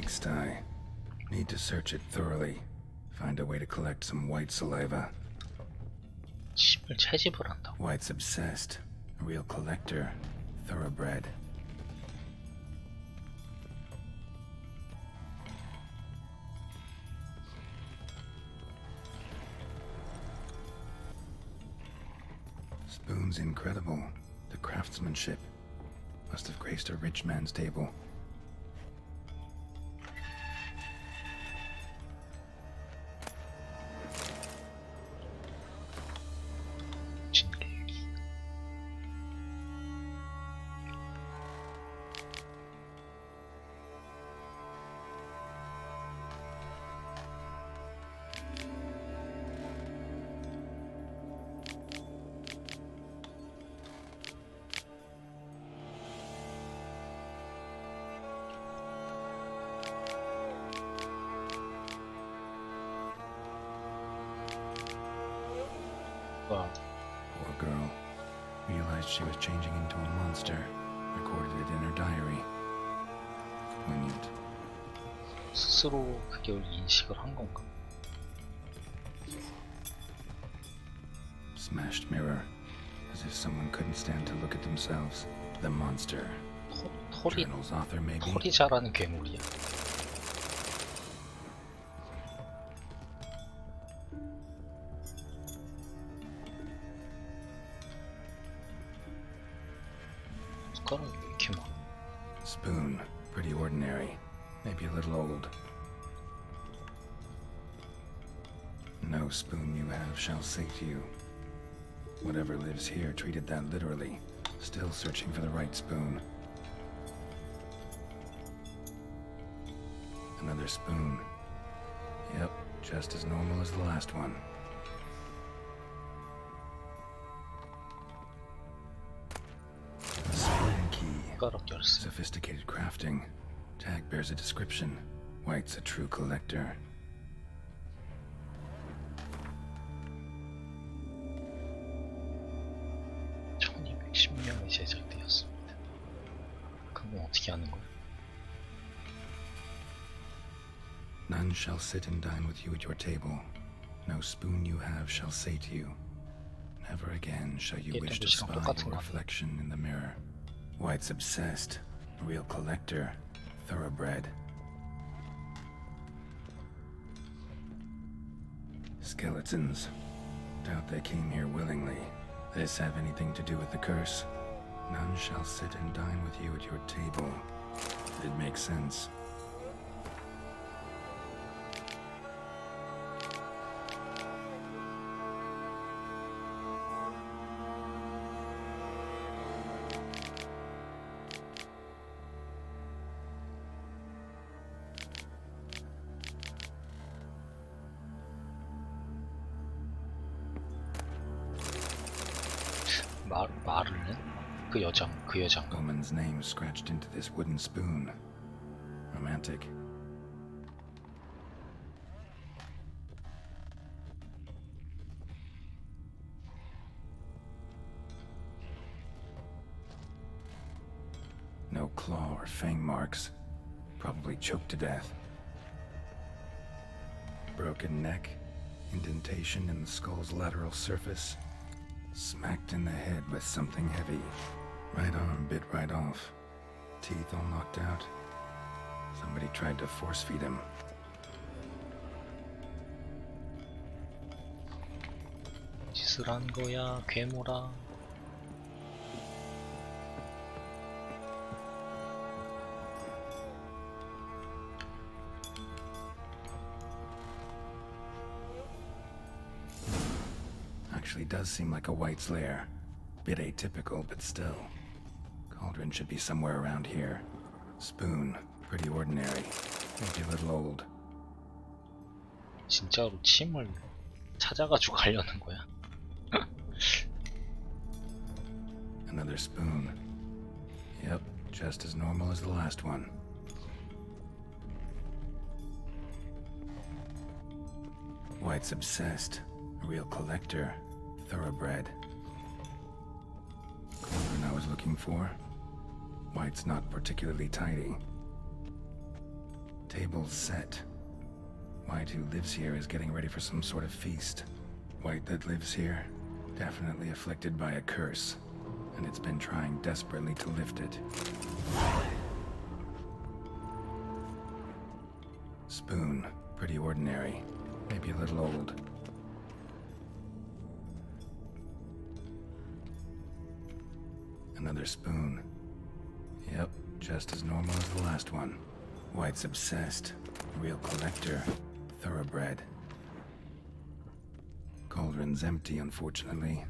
pigsty. Need to search it thoroughly. Find a way to collect some white saliva. 침을 채집을 한다고. White's obsessed. A real collector. Thoroughbred. Spoon's incredible. The craftsmanship. Must have graced a rich man's table. 진계기. 와, Poor girl. Realized she was changing into a monster. Recorded it in her diary. Poignant. 스스로 그걸 인식을 한 건가? Smashed mirror. As if someone couldn't stand to look at themselves. The monster. 털이 Journal's author, maybe? 털이 자라는 괴물이야. 숟가락이 왜 이렇게 많아? Spoon. Pretty ordinary. Maybe a little old. No spoon you have shall sate you. Whatever lives here treated that literally. Still searching for the right spoon. Another spoon. Yep, just as normal as the last one. A spoon key. 숟가락 열쇠. Sophisticated crafting. Tag bears a description. White's a true collector. 제작되었습니다. 그건 어떻게 하는 거야? None shall sit and dine with you at your table. No spoon you have shall sate you. Never again shall you wish to spy your reflection in the mirror. White's obsessed. A real collector. Thoroughbred. Skeletons. Doubt they came here willingly. This have anything to do with the curse? None shall sit and dine with you at your table. It makes sense. 말을는? 그 여장. Woman's name scratched into this wooden spoon. Romantic. No claw or fang marks. Probably choked to death. Broken neck. Indentation in the skull's lateral surface. Smacked in the head with something heavy. Right arm bit right off. Teeth all knocked out. Somebody tried to force feed him. 짓을 한 거야, 괴물아. Actually does seem like a White's lair. Bit atypical, but still. Cauldron should be somewhere around here. Spoon, pretty ordinary. Maybe a little old. 진짜로 침을 찾아가지고 가려는 거야? Another spoon. Yep, just as normal as the last one. White's obsessed. A real collector. Thoroughbred. Cauldron I was looking for. White's not particularly tidy. Table's set. White, who lives here, is getting ready for some sort of feast. White that lives here, definitely afflicted by a curse, and it's been trying desperately to lift it. Spoon, pretty ordinary, maybe a little old. Another spoon. Yep, just as normal as the last one. White's obsessed, real collector, thoroughbred. Cauldron's empty, unfortunately.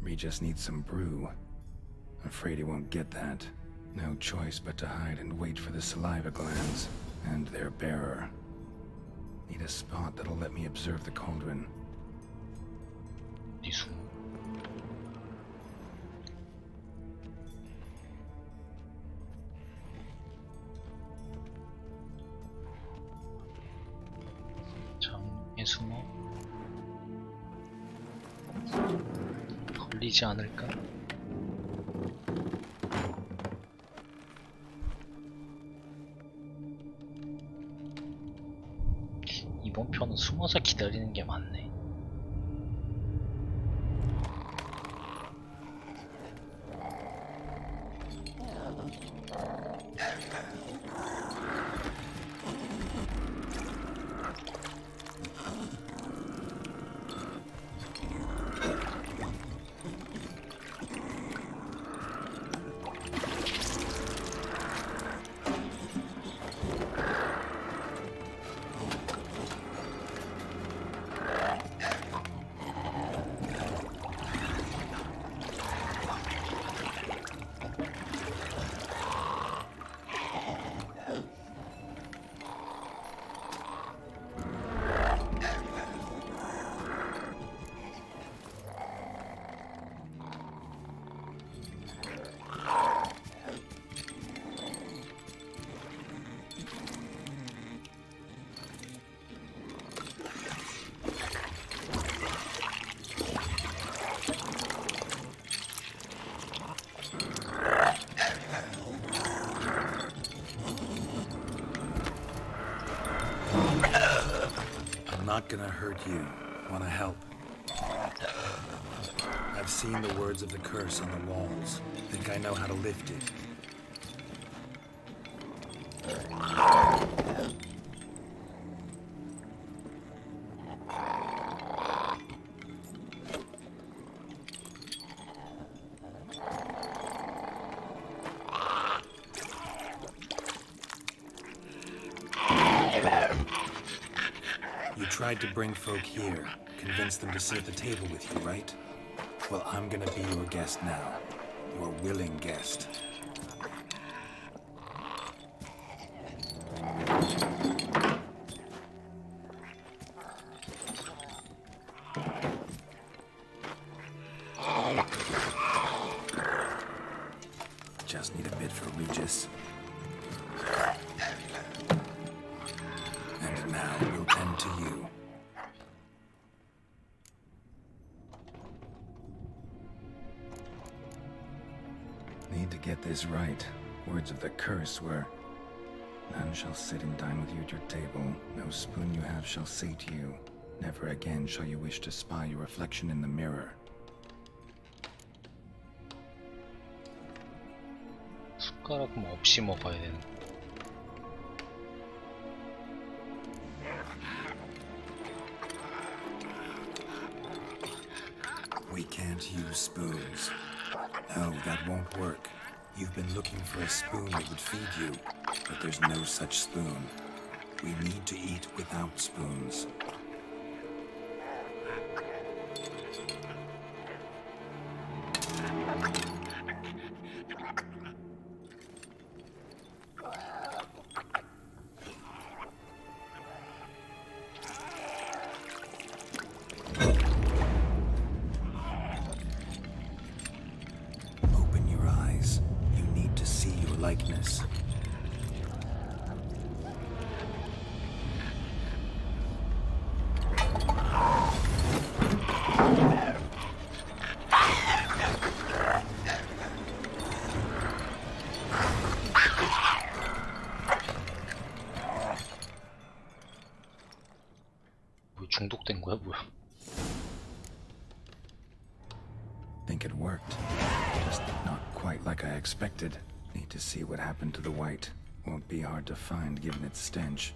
Regis needs some brew. Afraid he won't get that. No choice but to hide and wait for the saliva glands and their bearer. Need a spot that'll let me observe the cauldron. 어디 숨어? 장에 숨어? 걸리지 않을까? 이번 편은 숨어서 기다리는 게 많네. Not gonna hurt you. Wanna help? I've seen the words of the curse on the walls. Think I know how to lift it. You tried to bring folk here, convince them to sit at the table with you, right? Well, I'm gonna be your guest now. Your willing guest. Just need a bit for Regis. And now we'll tend to you. Need to get this right. Words of the curse were, "None shall sit and dine with you at your table. No spoon you have shall sate you. Never again shall you wish to spy your reflection in the mirror." 숟가락 뭐 없이 먹어야 되는. We can't use spoons. No, that won't work. You've been looking for a spoon that would feed you, but there's no such spoon. We need to eat without spoons. Open your eyes. You need to see your likeness. 중독된 거야 뭐야? Think it worked. Just not quite like I expected. Need to see what happened to the white. Won't be hard to find given its stench.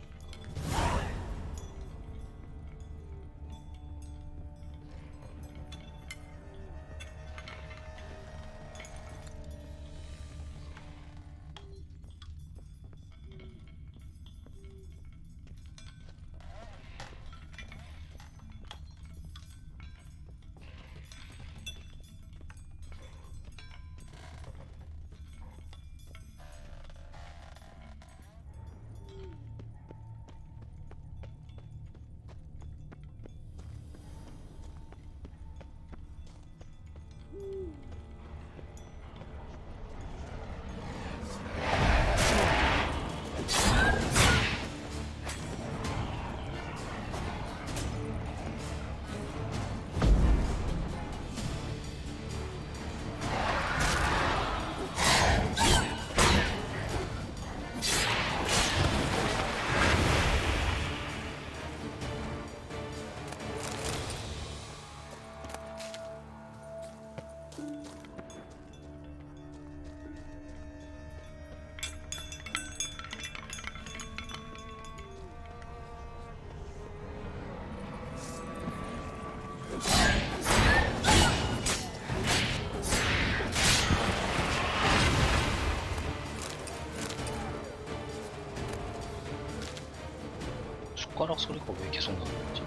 숟가락 소리가 왜 계속 나는 거지?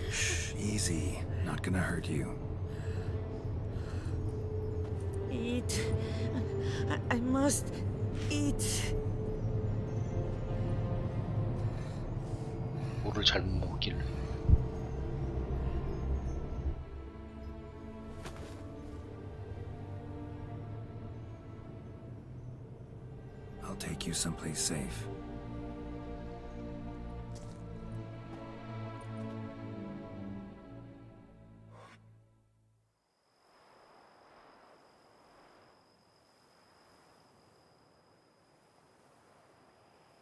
Shh, easy. Not gonna hurt you. Eat. I must eat. 뭐를 잘못 먹길래? I'll take you someplace safe.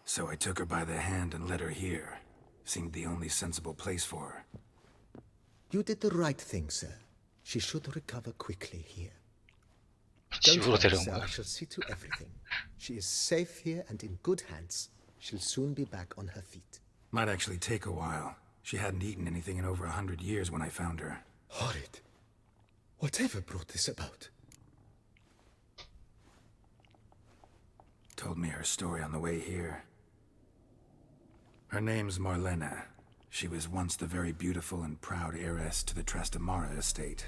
So I took her by the hand and led her here. Seemed the only sensible place for her. You did the right thing, sir. She should recover quickly here. Don't 집으로 worry, 데려온 sir. 거야. I shall see to everything. She is safe here and in good hands. She'll soon be back on her feet. Might actually take a while. She hadn't eaten anything in over 100 years when I found her. Horrid. Whatever brought this about? Told me her story on the way here. Her name's Marlena. She was once the very beautiful and proud heiress to the Trastamara estate.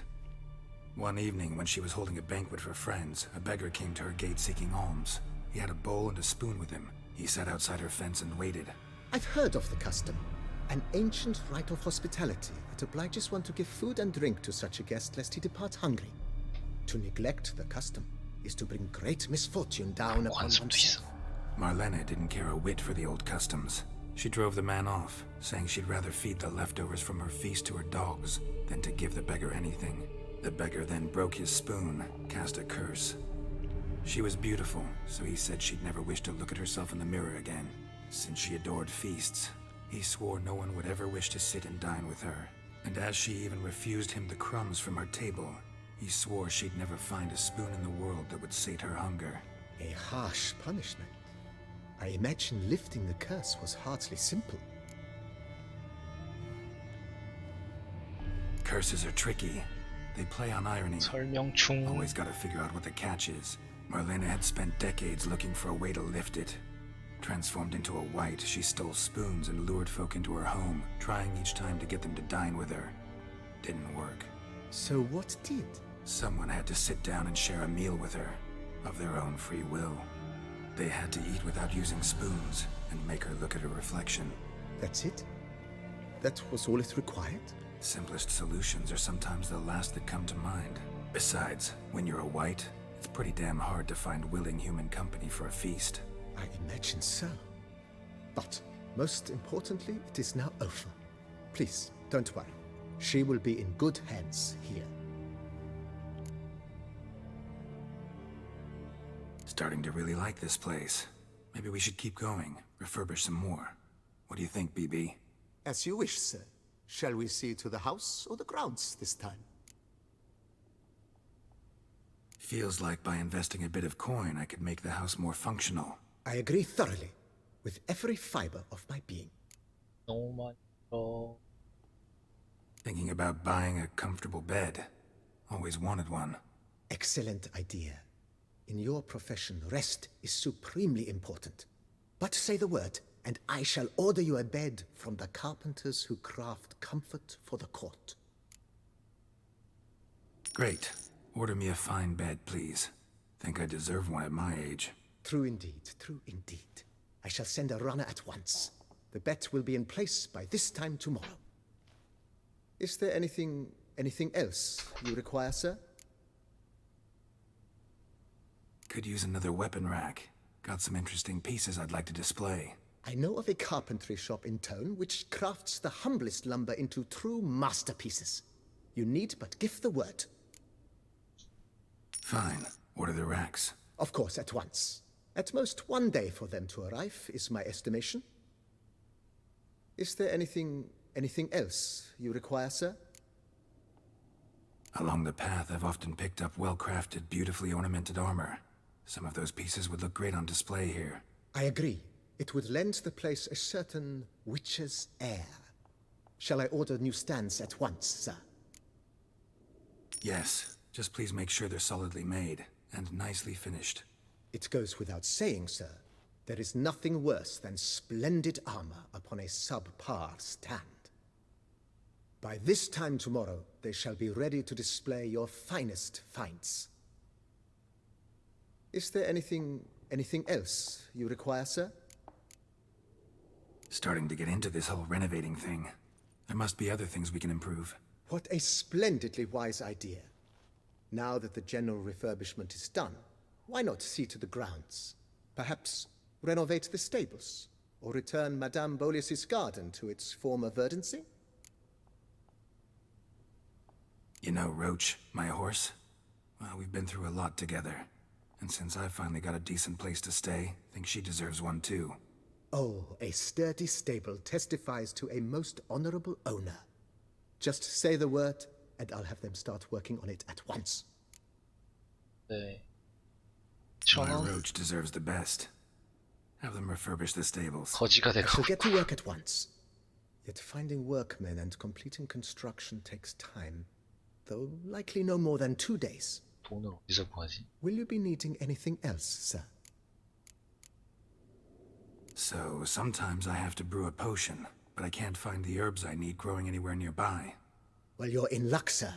One evening, when she was holding a banquet for friends, a beggar came to her gate seeking alms. He had a bowl and a spoon with him. He sat outside her fence and waited. I've heard of the custom. An ancient rite of hospitality that obliges one to give food and drink to such a guest lest he depart hungry. To neglect the custom is to bring great misfortune down upon 관습도 oneself. 있어. Marlena didn't care a whit for the old customs. She drove the man off, saying she'd rather feed the leftovers from her feast to her dogs than to give the beggar anything. The beggar then broke his spoon, cast a curse. She was beautiful, so he said she'd never wish to look at herself in the mirror again. Since she adored feasts, he swore no one would ever wish to sit and dine with her. And as she even refused him the crumbs from her table, he swore she'd never find a spoon in the world that would sate her hunger. A harsh punishment. I imagine lifting the curse was hardly simple. Curses are tricky. They play on irony. 설명 중. Always gotta figure out what the catch is. Marlena had spent decades looking for a way to lift it. Transformed into a white, she stole spoons and lured folk into her home, trying each time to get them to dine with her. Didn't work. So what did? Someone had to sit down and share a meal with her, of their own free will. They had to eat without using spoons, and make her look at her reflection. That's it? That was all it required? Simplest solutions are sometimes the last that come to mind. Besides, when you're a white, it's pretty damn hard to find willing human company for a feast. I imagine so. But most importantly, it is now over. Please, don't worry. She will be in good hands here. starting to really like this place. Maybe we should keep going, refurbish some more. What do you think, BB? As you wish, sir. Shall we see to the house or the grounds this time? Feels like by investing a bit of coin, I could make the house more functional. I agree thoroughly, with every fiber of my being. 너무 많이 들어. Thinking about buying a comfortable bed. Always wanted one. Excellent idea. In your profession, rest is supremely important. But say the word, and I shall order you a bed from the carpenters who craft comfort for the court. Great. Order me a fine bed, please. Think I deserve one at my age. True indeed, true indeed. I shall send a runner at once. The bet will be in place by this time tomorrow. Is there anything else you require, sir? Could use another weapon rack. Got some interesting pieces I'd like to display. I know of a carpentry shop in town which crafts the humblest lumber into true masterpieces. You need but give the word. Fine. Order the racks. Of course, at once. At most 1 day for them to arrive, is my estimation. Is there anything else you require, sir? Along the path, I've often picked up well-crafted, beautifully ornamented armor. Some of those pieces would look great on display here. I agree. It would lend the place a certain witch's air. Shall I order new stands at once, sir? Yes. Just please make sure they're solidly made and nicely finished. It goes without saying, sir. There is nothing worse than splendid armor upon a subpar stand. By this time tomorrow, they shall be ready to display your finest finds. Is there anything else you require, sir? Starting to get into this whole renovating thing. There must be other things we can improve. What a splendidly wise idea. Now that the general refurbishment is done, why not see to the grounds? Perhaps renovate the stables, or return Madame Boleus's garden to its former verdancy? You know, Roach, my horse? Well, we've been through a lot together. And since I finally got a decent place to stay, I think she deserves one too. Oh, a sturdy stable testifies to a most honorable owner. Just say the word, and I'll have them start working on it at once. 네. My 1,000원? Roach deserves the best. Have them refurbish the stables. 거지가 I 돼가고 shall get to work at once. Yet finding workmen and completing construction takes time, though likely no more than 2 days. 돈을 어디서 구하지? Will you be needing anything else, sir? So, sometimes I have to brew a potion, but I can't find the herbs I need growing anywhere nearby. Well, you're in luck, sir.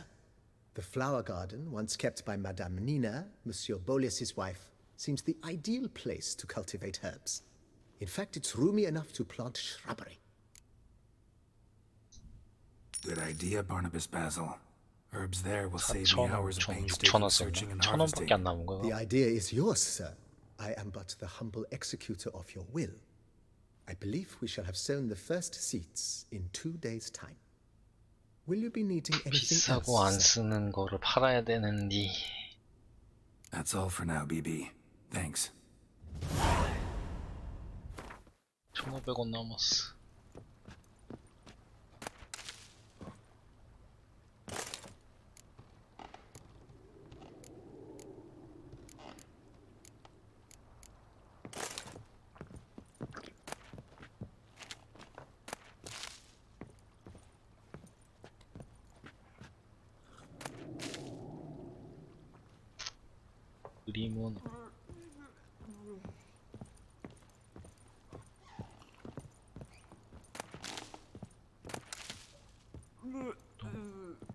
The flower garden, once kept by Madame Nina, Monsieur Boleus's wife, seems the ideal place to cultivate herbs. In fact, it's roomy enough to plant shrubbery. Good idea, Barnabas Basil. Herbs there will save me 4,000원, hours of 5,000원, painstaking 6,000원 searching 썼나? and 1,000원밖에 harvesting. 안 남은 거야. The idea is yours, sir. I am but the humble executor of your will. I believe we shall have sown the first seeds in 2 days' time. Will you be needing anything 비싸고 안 else, sir? 쓰는 거를 팔아야 되는데. That's all for now, BB. Thanks. 1,500원 남았어. 그림은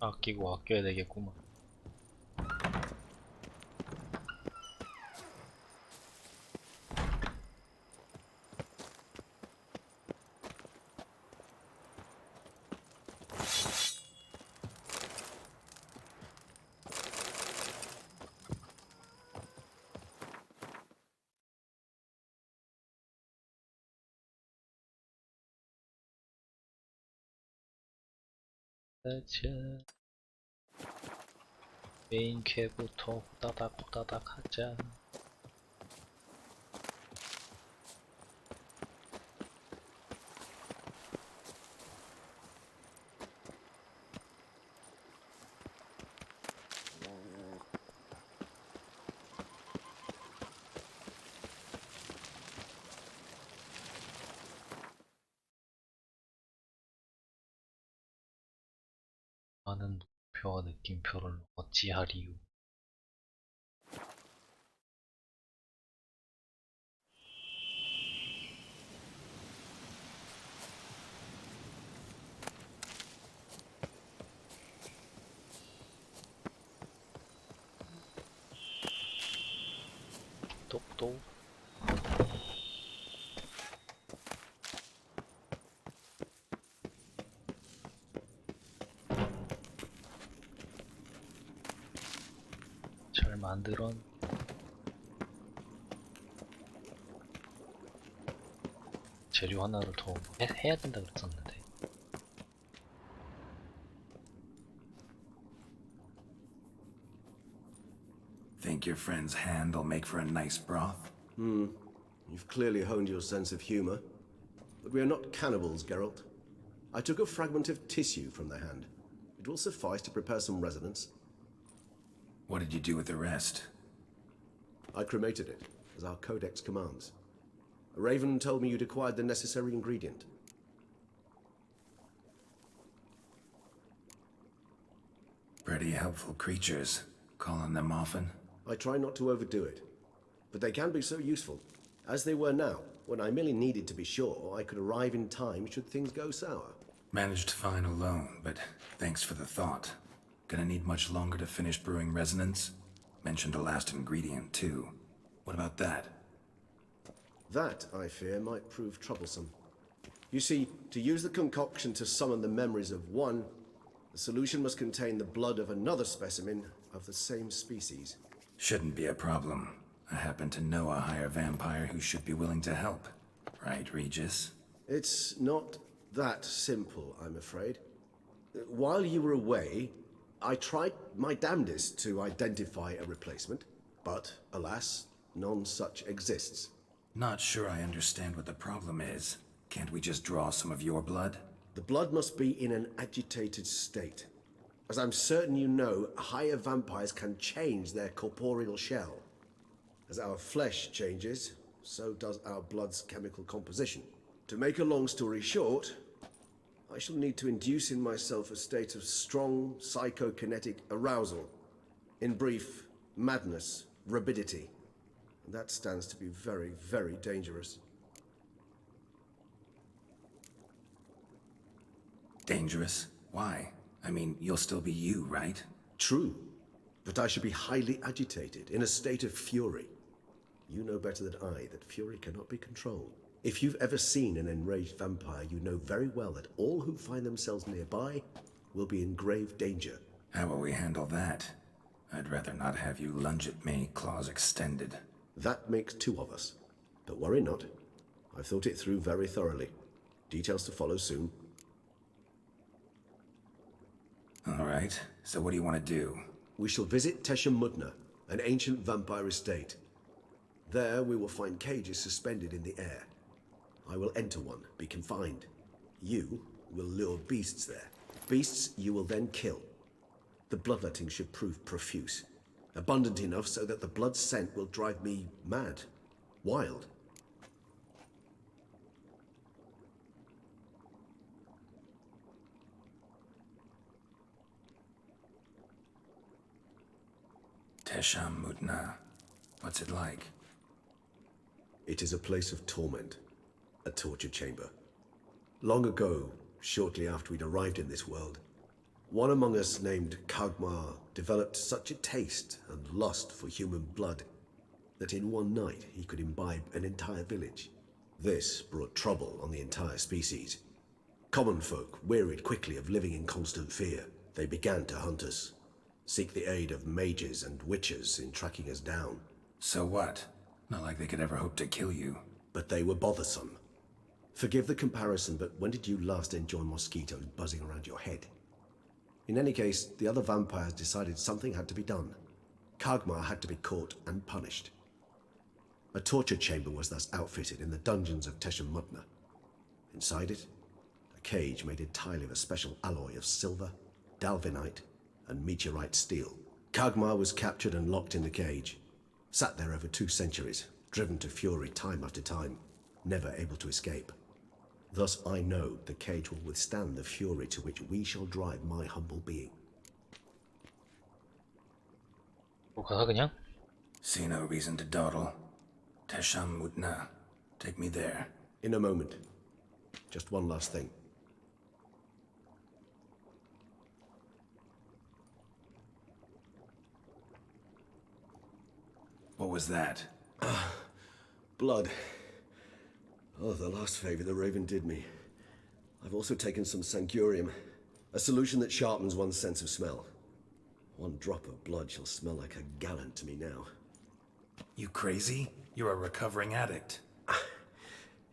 아끼고 아껴야 되겠구만. 자, 메인 퀘부터 후다닥 후다닥 하자. 많은 목표와 느낌표를 어찌할 이유. 똑똑. 잘 만들어. 재료 하나를 더 해야 된다 그랬었는데. Think your friend's hand will make for a nice broth? You've clearly honed your sense of humor. But we are not cannibals, Geralt. I took a fragment of tissue from the hand. It will suffice to prepare some resonance. What did you do with the rest? I cremated it, as our codex commands. A raven told me you'd acquired the necessary ingredient. Pretty helpful creatures. Call on them often? I try not to overdo it, but they can be so useful, as they were now, when I merely needed to be sure I could arrive in time should things go sour. Managed fine alone, but thanks for the thought. Gonna need much longer to finish brewing resonance? Mentioned the last ingredient, too. What about that? That, I fear, might prove troublesome. You see, to use the concoction to summon the memories of one, the solution must contain the blood of another specimen of the same species. Shouldn't be a problem. I happen to know a higher vampire who should be willing to help. Right, Regis? It's not that simple, I'm afraid. While you were away, I tried my damnedest to identify a replacement, but alas, none such exists. Not sure I understand what the problem is. Can't we just draw some of your blood? The blood must be in an agitated state. As I'm certain you know, higher vampires can change their corporeal shell. As our flesh changes, so does our blood's chemical composition. To make a long story short, I shall need to induce in myself a state of strong psychokinetic arousal. In brief, madness, rabidity. And that stands to be very, very dangerous. Dangerous? Why? I mean, you'll still be you, right? True, but I should be highly agitated, in a state of fury. You know better than I that fury cannot be controlled. If you've ever seen an enraged vampire, you know very well that all who find themselves nearby will be in grave danger. How will we handle that? I'd rather not have you lunge at me, claws extended. That makes two of us. But worry not. I've thought it through very thoroughly. Details to follow soon. All right, so what do you want to do? We shall visit Tesha Mudna, an ancient vampire estate. There we will find cages suspended in the air. I will enter one, be confined. You will lure beasts there. Beasts you will then kill. The bloodletting should prove profuse. Abundant enough so that the blood scent will drive me mad. Wild. Tesha Mudna. What's it like? It is a place of torment. A torture chamber. Long ago, shortly after we'd arrived in this world, one among us named Kagmar developed such a taste and lust for human blood that in one night he could imbibe an entire village. This brought trouble on the entire species. Common folk wearied quickly of living in constant fear. They began to hunt us, seek the aid of mages and witches in tracking us down. So what? Not like they could ever hope to kill you. But they were bothersome. Forgive the comparison, but when did you last enjoy mosquitoes buzzing around your head? In any case, the other vampires decided something had to be done. Kagmar had to be caught and punished. A torture chamber was thus outfitted in the dungeons of Tesha Mudna. Inside it, a cage made entirely of a special alloy of silver, dalvinite, and meteorite steel. Kagmar was captured and locked in the cage. Sat there over 2 centuries, driven to fury time after time, never able to escape. Thus I know the cage will withstand the fury to which we shall drive my humble being. 뭐 가서 그냥? See no reason to dawdle. Tesham Mutna. Take me there. In a moment. Just one last thing. What was that? Blood. Oh, the last favor the Raven did me. I've also taken some Sancurium, a solution that sharpens one's sense of smell. One drop of blood shall smell like a gallon to me now. You crazy? You're a recovering addict.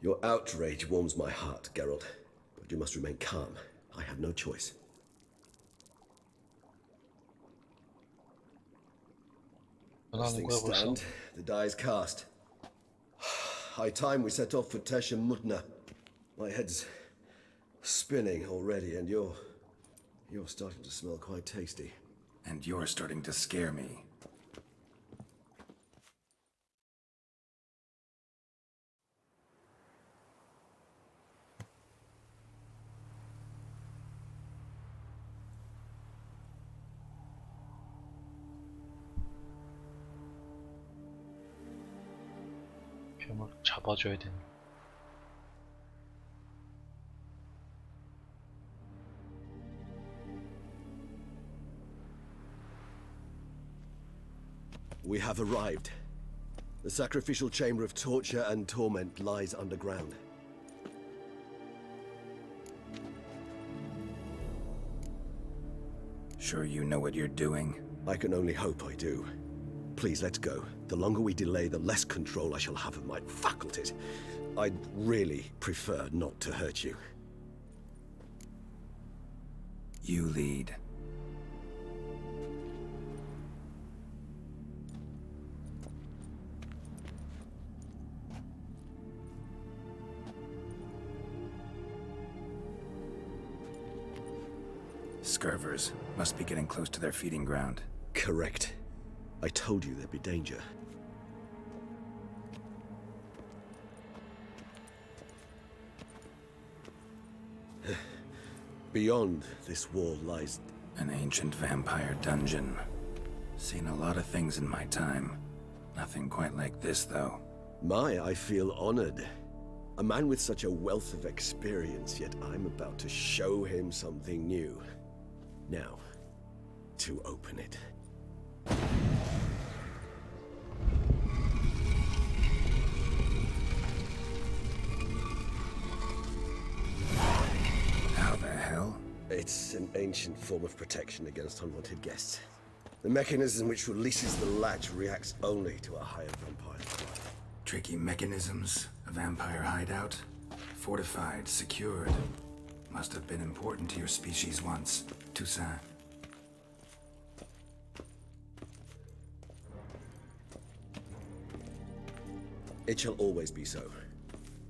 Your outrage warms my heart, Geralt. But you must remain calm. I have no choice. As 변하는 things 거야 벌써? stand, the die is cast. High time we set off for Tesh and Mutna. My head's spinning already, and you're starting to smell quite tasty. And you're starting to scare me. 병을 잡아줘야 되는. We have arrived. The sacrificial chamber of torture and torment lies underground. Sure you know what you're doing? I can only hope I do. Please, let's go. The longer we delay, the less control I shall have of my faculties. I'd really prefer not to hurt you. You lead. Scurvers must be getting close to their feeding ground. Correct. I told you there'd be danger. Beyond this wall lies... An ancient vampire dungeon. Seen a lot of things in my time. Nothing quite like this, though. I feel honored. A man with such a wealth of experience, yet I'm about to show him something new. Now, to open it. How the hell? It's an ancient form of protection against unwanted guests. The mechanism which releases the latch reacts only to a higher vampire blood. Tricky mechanisms, a vampire hideout. Fortified, secured. Must have been important to your species once, Toussaint. It shall always be so.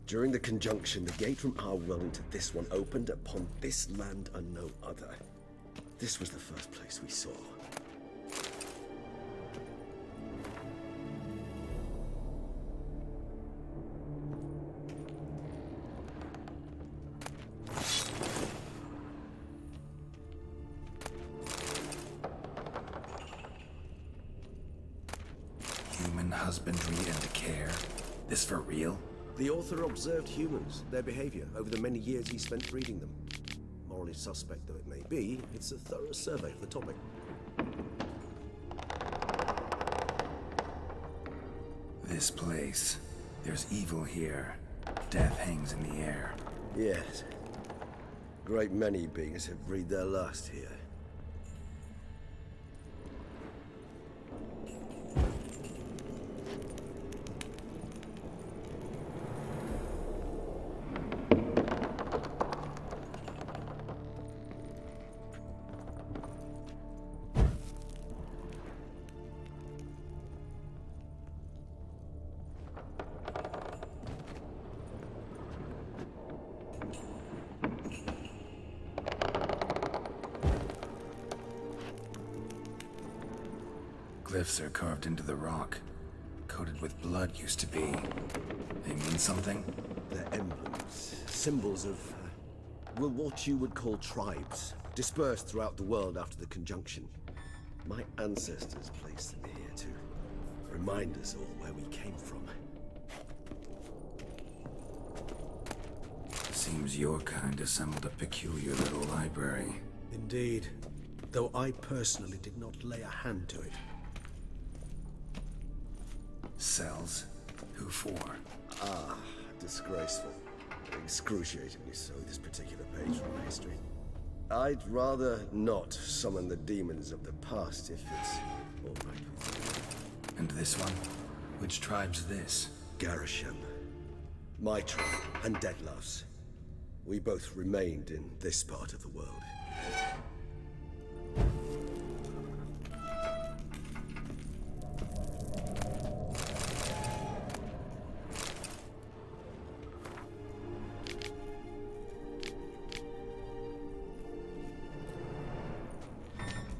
During the conjunction, the gate from our world into this one opened upon this land and no other. This was the first place we saw. Human husbandry and care. This for real? The author observed humans, their behavior, over the many years he spent breeding them. Morally suspect though it may be, it's a thorough survey of the topic. This place. There's evil here. Death hangs in the air. Yes. Great many beings have breathed their last here. Glyphs are carved into the rock. coated with blood used to be. They mean something? They're emblems, symbols of, well, what you would call tribes, dispersed throughout the world after the conjunction. My ancestors placed them here to remind us all where we came from. Seems your kind assembled a peculiar little library. Indeed, though I personally did not lay a hand to it. Cells? Who for? Ah, disgraceful. Excruciatingly so, this particular page from my history. I'd rather not summon the demons of the past if it's all right with you. And this one? Which tribe's this? Garisham. My tribe and Deadlough's. We both remained in this part of the world.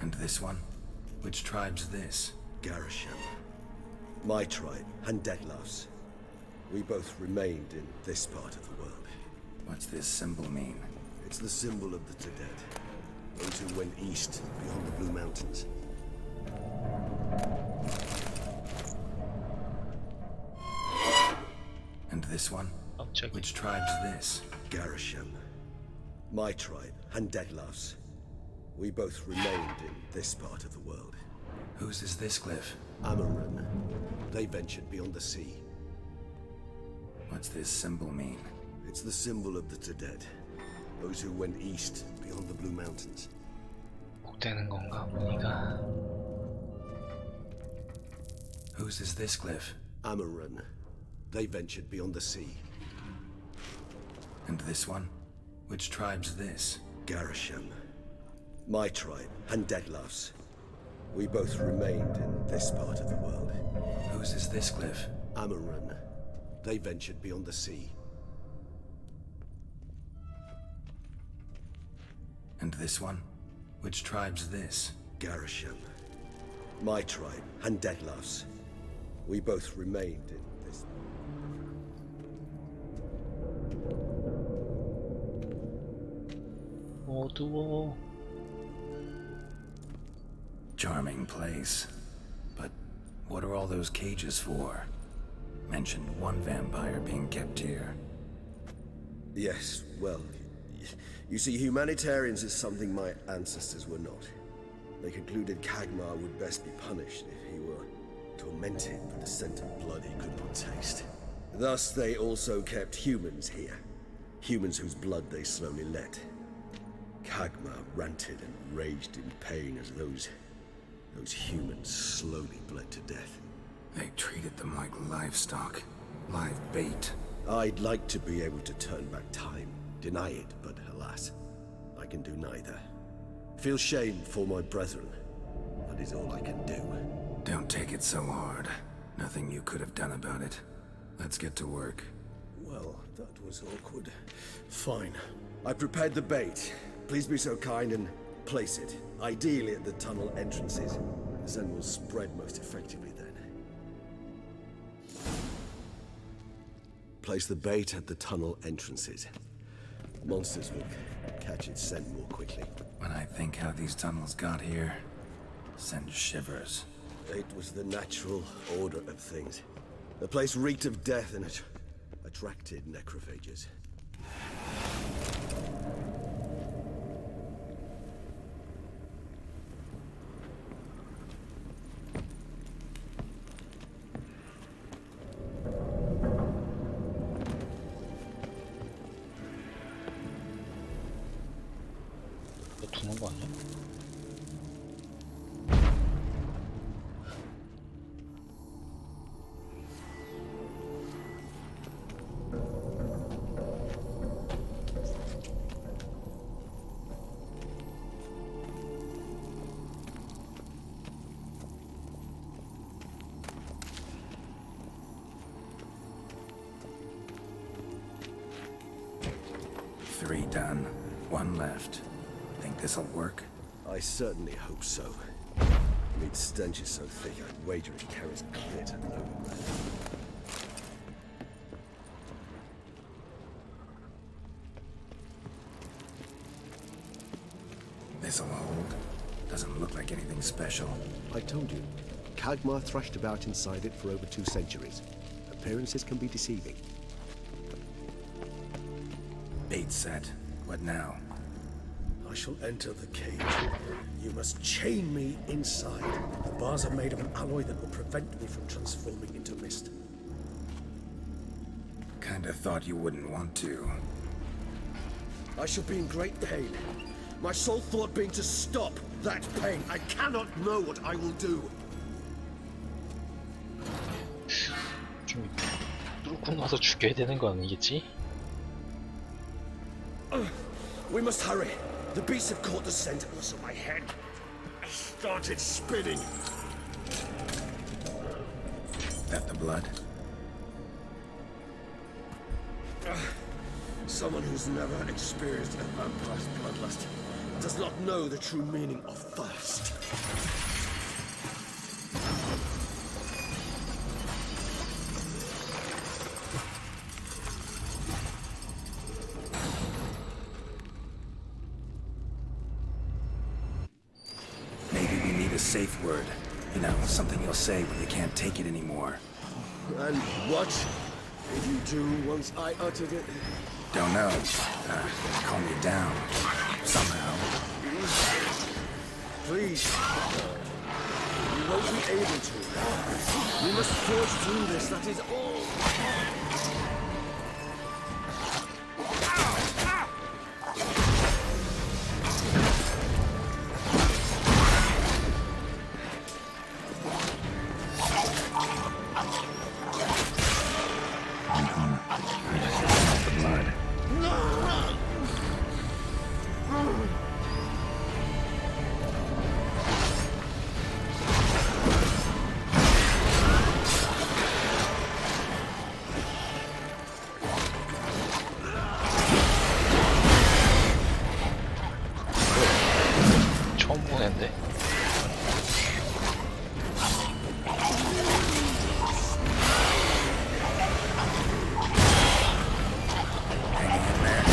And this one? Which tribe's this? Garisham. My tribe and Deadlough's. We both remained in this part of the world. What's this symbol mean? It's the symbol of the Tedet. Those who went east beyond the Blue Mountains. And this one? 갑자기 Which tribe's this? Garisham. My tribe and Deadlough's. We both remained in this part of the world. Whose is this cliff? Amaran. They ventured beyond the sea. What's this symbol mean? It's the symbol of the Tedet. Those who went east beyond the Blue Mountains. 복되는 건가 보니까. Whose is this cliff? Amaran. They ventured beyond the sea. And this one? Which tribe's this? Garisham. My tribe and Deadlough's. We both remained in this part of the world. Whose is this cliff? Amaran. They ventured beyond the sea. And this one? Which tribe's this? Garisham. My tribe and Deadlough's. We both remained in this. 어두워. Charming place. But what are all those cages for? Mentioned one vampire being kept here. Yes, well, you see, humanitarians is something my ancestors were not. They concluded Kagmar would best be punished if he were tormented with the scent of blood he could not taste. Thus, they also kept humans here. Humans whose blood they slowly let. Kagmar ranted and raged in pain as those humans slowly bled to death. They treated them like livestock. Live bait. I'd like to be able to turn back time, deny it, but alas, I can do neither. Feel shame for my brethren. That is all I can do. Don't take it so hard. Nothing you could have done about it. Let's get to work. Well, that was awkward. Fine. I prepared the bait. Please be so kind and place it, ideally at the tunnel entrances. The scent will spread most effectively then. Place the bait at the tunnel entrances. Monsters will catch its scent more quickly. When I think how these tunnels got here, send shivers. It was the natural order of things. The place reeked of death and it attracted necrophages. 이거 두는 거 아니야? Three done. One left. Think this'll work? I certainly hope so. Meat's stench is so thick, I'd wager it carries grit and overbreath. This'll hold. Doesn't look like anything special. I told you, Kagmar thrashed about inside it for over 2 centuries. Appearances can be deceiving. Bait set. What now? I shall enter the cage. You must chain me inside. The bars are made of an alloy that will prevent me from transforming into mist. Kinda thought you wouldn't want to. I shall be in great pain. My sole thought being to stop that pain. I cannot know what I will do. 좀 뚫고 나서 죽여야 되는 거 아니겠지? We must hurry. The beasts have caught the scent, so my head started spinning. That the blood? Someone who's never experienced a vampire's bloodlust does not know the true meaning of thirst. Maybe we need a safe word. You know, something you'll say when you can't take it anymore. And what did you do once I uttered it? Don't know. Calm you down. Somehow. Please. You won't be able to. You must forge through this, that is all. The blood. 처음 보는데. Hanging in there.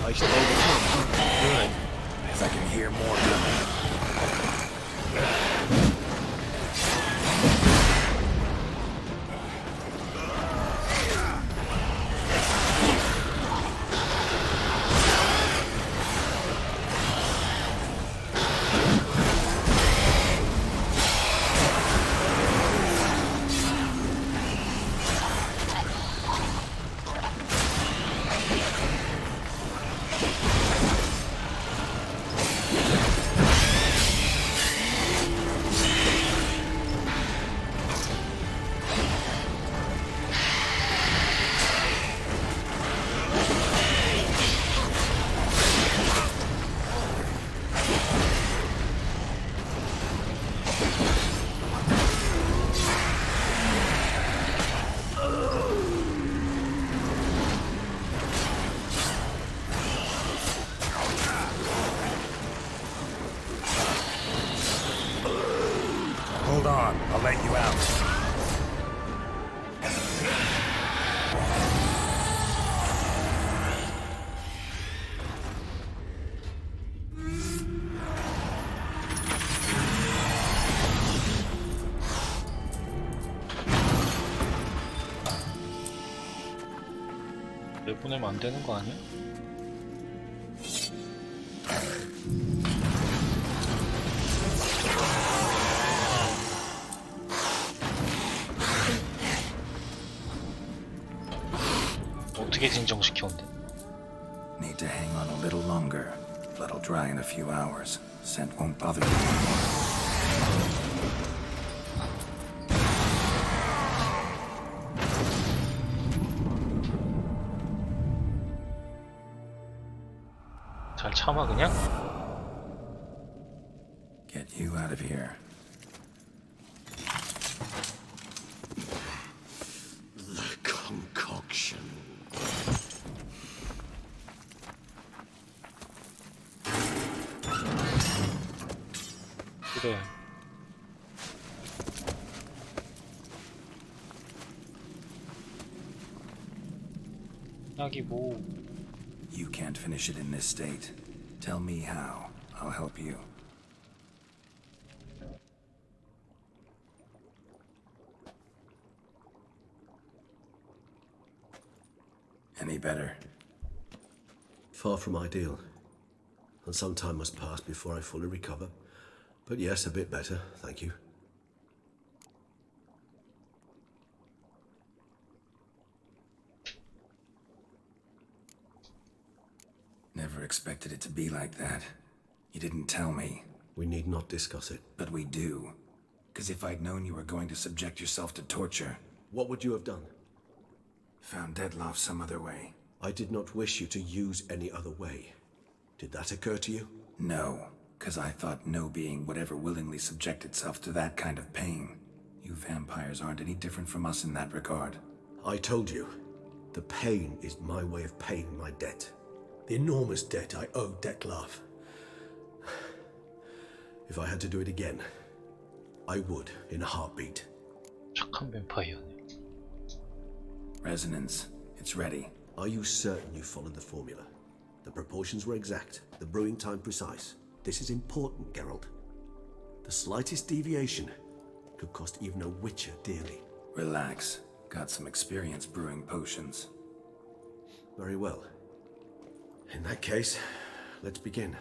I shall overcome. Good. As I can hear more coming. Hold on, I'll let you out. 내보내면 안 되는 거 아니야? 어떻게 진정시켰는데? Need to hang on a little longer. Blood'll dry in a few hours. Scent won't bother you anymore. 잘 참아 그냥? Get you out of here. The concoction. 그래. 약이 뭐 You can't finish it in this state. Tell me how. I'll help you. Any better? Far from ideal. And some time must pass before I fully recover. But yes, a bit better, thank you. Never expected it to be like that. You didn't tell me. We need not discuss it. But we do. Because if I'd known you were going to subject yourself to torture, What would you have done? found Dettlaff some other way. I did not wish you to use any other way. Did that occur to you? No, because I thought no being would ever willingly subject itself to that kind of pain. You vampires aren't any different from us in that regard. I told you, the pain is my way of paying my debt. The enormous debt I owe Dettlaff. If I had to do it again, I would in a heartbeat. 착한 뱀파이어네. Resonance, it's ready. Are you certain you followed the formula? The proportions were exact, the brewing time precise. This is important, Geralt. The slightest deviation could cost even a witcher dearly. Relax. Got some experience brewing potions. Very well. In that case, let's begin.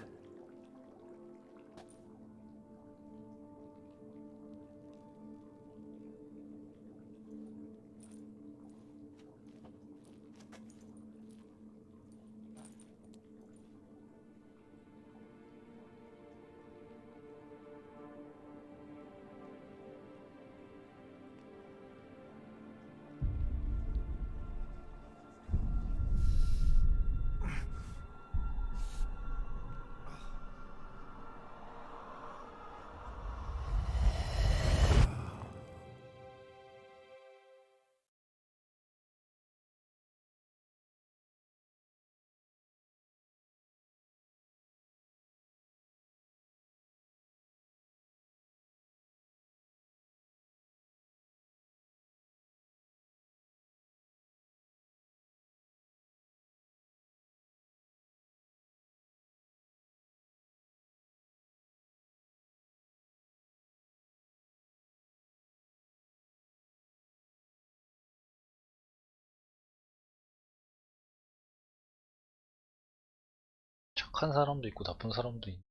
착한 사람도 있고 나쁜 사람도 있.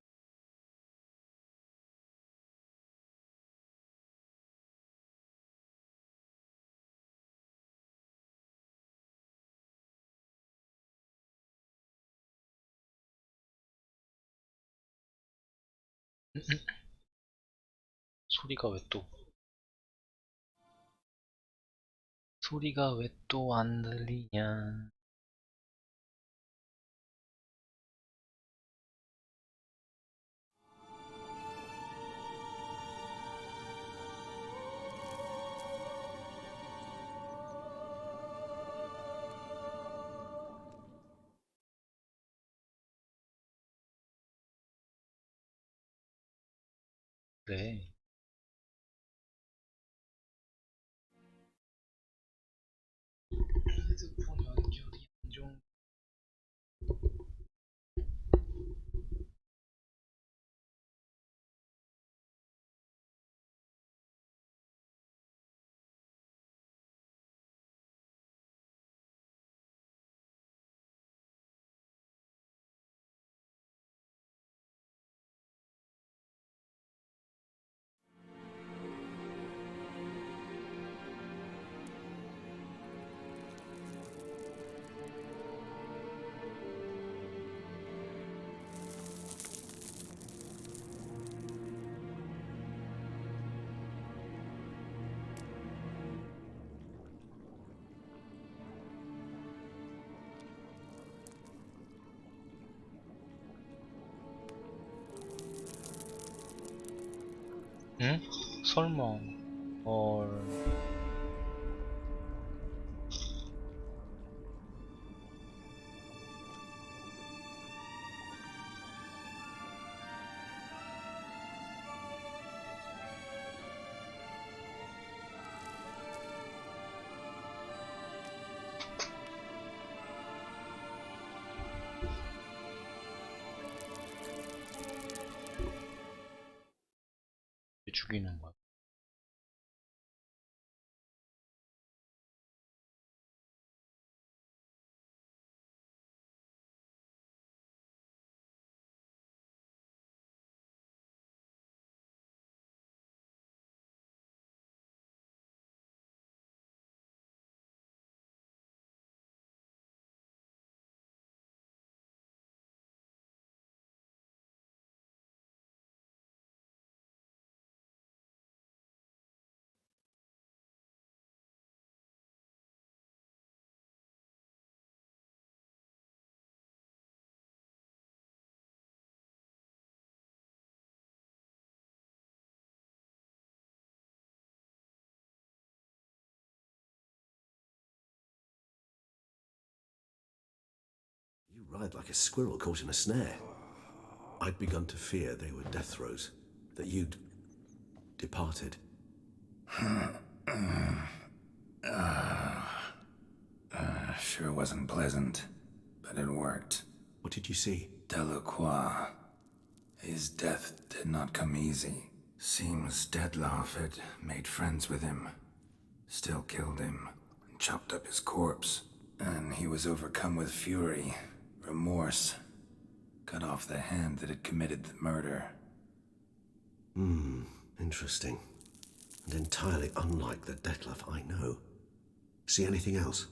소리가 왜 또? 소리가 왜 또 안 들리냐? 그래. 헤드폰 연결이 안 좋은. 응? 설마. 헐. 죽이는 거야? You ride like a squirrel caught in a snare. I'd begun to fear they were death throes, that you'd departed. Sure wasn't pleasant, but it worked. What did you see? Delacroix. His death did not come easy. Seems Dettlaff had made friends with him. Still killed him, and chopped up his corpse. And he was overcome with fury, remorse. Cut off the hand that had committed the murder. Interesting. And entirely unlike the Dettlaff I know. See anything else?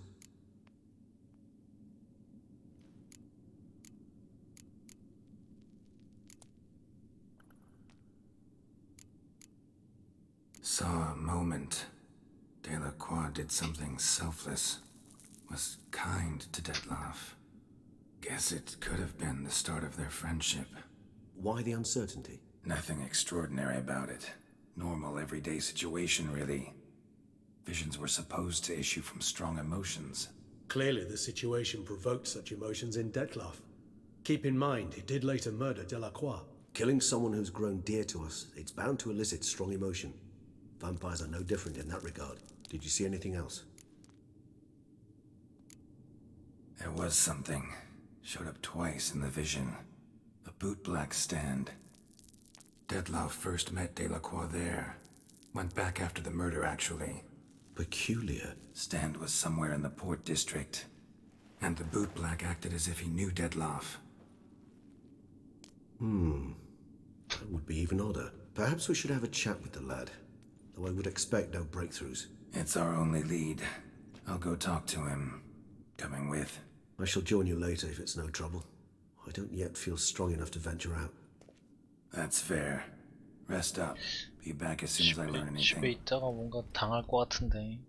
Saw a moment. Delacroix did something selfless. Was kind to Dettlaff. Guess it could have been the start of their friendship. Why the uncertainty? Nothing extraordinary about it. Normal, everyday situation, really. Visions were supposed to issue from strong emotions. Clearly, the situation provoked such emotions in Dettlaff. Keep in mind, he did later murder Delacroix. Killing someone who's grown dear to us, it's bound to elicit strong emotion. Vampires are no different in that regard. Did you see anything else? There was something. Showed up twice in the vision. A bootblack stand. Dettlaff first met Delacroix there. Went back after the murder, actually. Peculiar. Stand was somewhere in the Port District. And the bootblack acted as if he knew Dettlaff. That would be even odder. Perhaps we should have a chat with the lad. Though I would expect no breakthroughs. It's our only lead. I'll go talk to him. Coming with. I shall join you later if it's no trouble. I don't yet feel strong enough to venture out. That's fair. Rest up. Be back as soon as I learn 집에 anything. 있다가 뭔가 당할 것 같은데.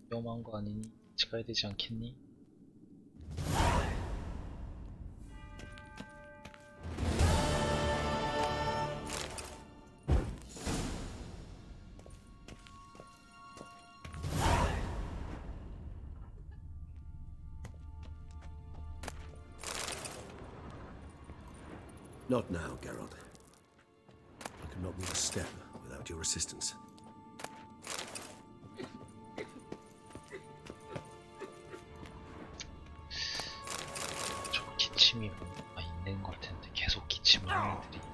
위험한 거 아니니? 같이 가야 되지 않겠니? Not now, Geralt. I could not move a step without your assistance. 저 기침이 뭔가 있는 걸 텐데 계속 기침을 하는 애들이 좀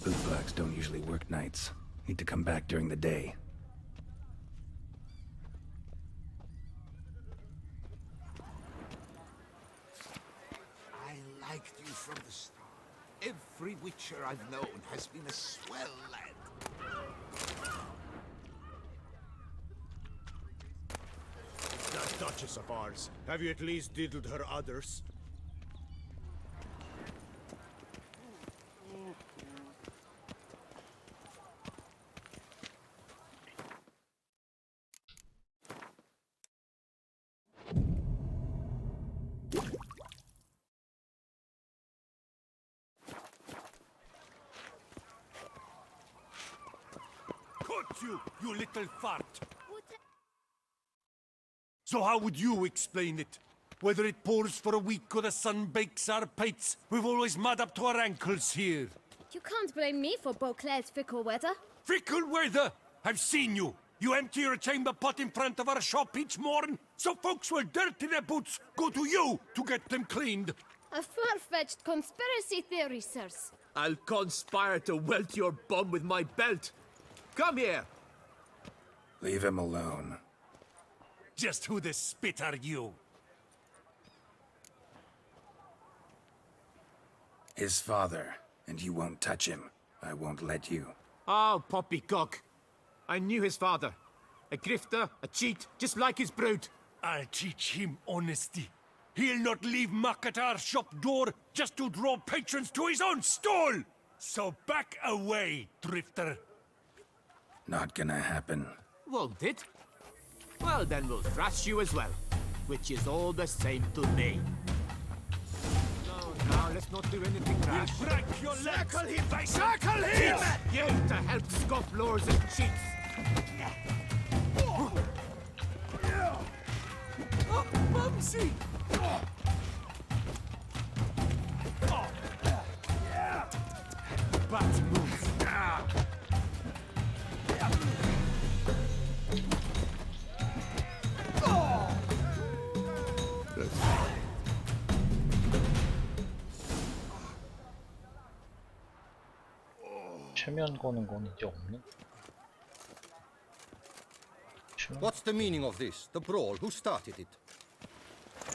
Bootblacks don't usually work nights. Need to come back during the day. I liked you from the start. Every Witcher I've known has been a swell lad. That Duchess of ours. Have you at least diddled her others? Caught you, you little fart! So how would you explain it? Whether it pours for a week or the sun bakes our pates, we've always mud up to our ankles here. You can't blame me for Beauclair's fickle weather. Fickle weather! I've seen you. You empty your chamber pot in front of our shop each morn, so folks will dirty their boots, go to you to get them cleaned. A far-fetched conspiracy theory, sirs. I'll conspire to welt your bum with my belt. Come here. Leave him alone. Just who the spit are you? His father, and you won't touch him. I won't let you. Oh, poppycock. I knew his father. A grifter, a cheat, just like his brood. I'll teach him honesty. He'll not leave muck at our shop door just to draw patrons to his own stall! So back away, drifter. Not gonna happen. Won't it? Well, then we'll thrash you as well. Which is all the same to me. No, let's not do anything rash. Break your legs! Circle him! Circle him! You to help scofflaws and cheats. Oh, Mumsy! Bat move! 최면 거는 건 이제 없는? What's the meaning of this? The brawl? Who started it?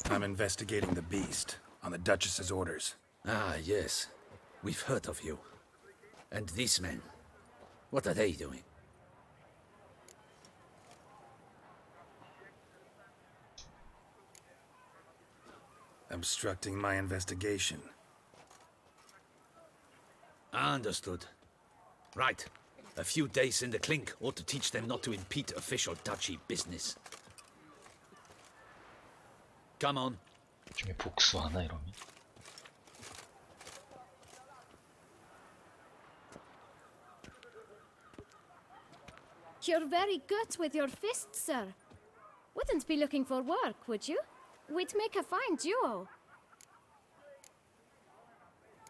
I'm investigating the beast, on the Duchess's orders. Ah, yes. We've heard of you. And these men, what are they doing? Obstructing my investigation. Understood. Right. A few days in the clink ought to teach them not to impede official duchy business. Come on. 나중에 복수하나 이러면? You're very good with your fists, sir. Wouldn't be looking for work, would you? We'd make a fine duo.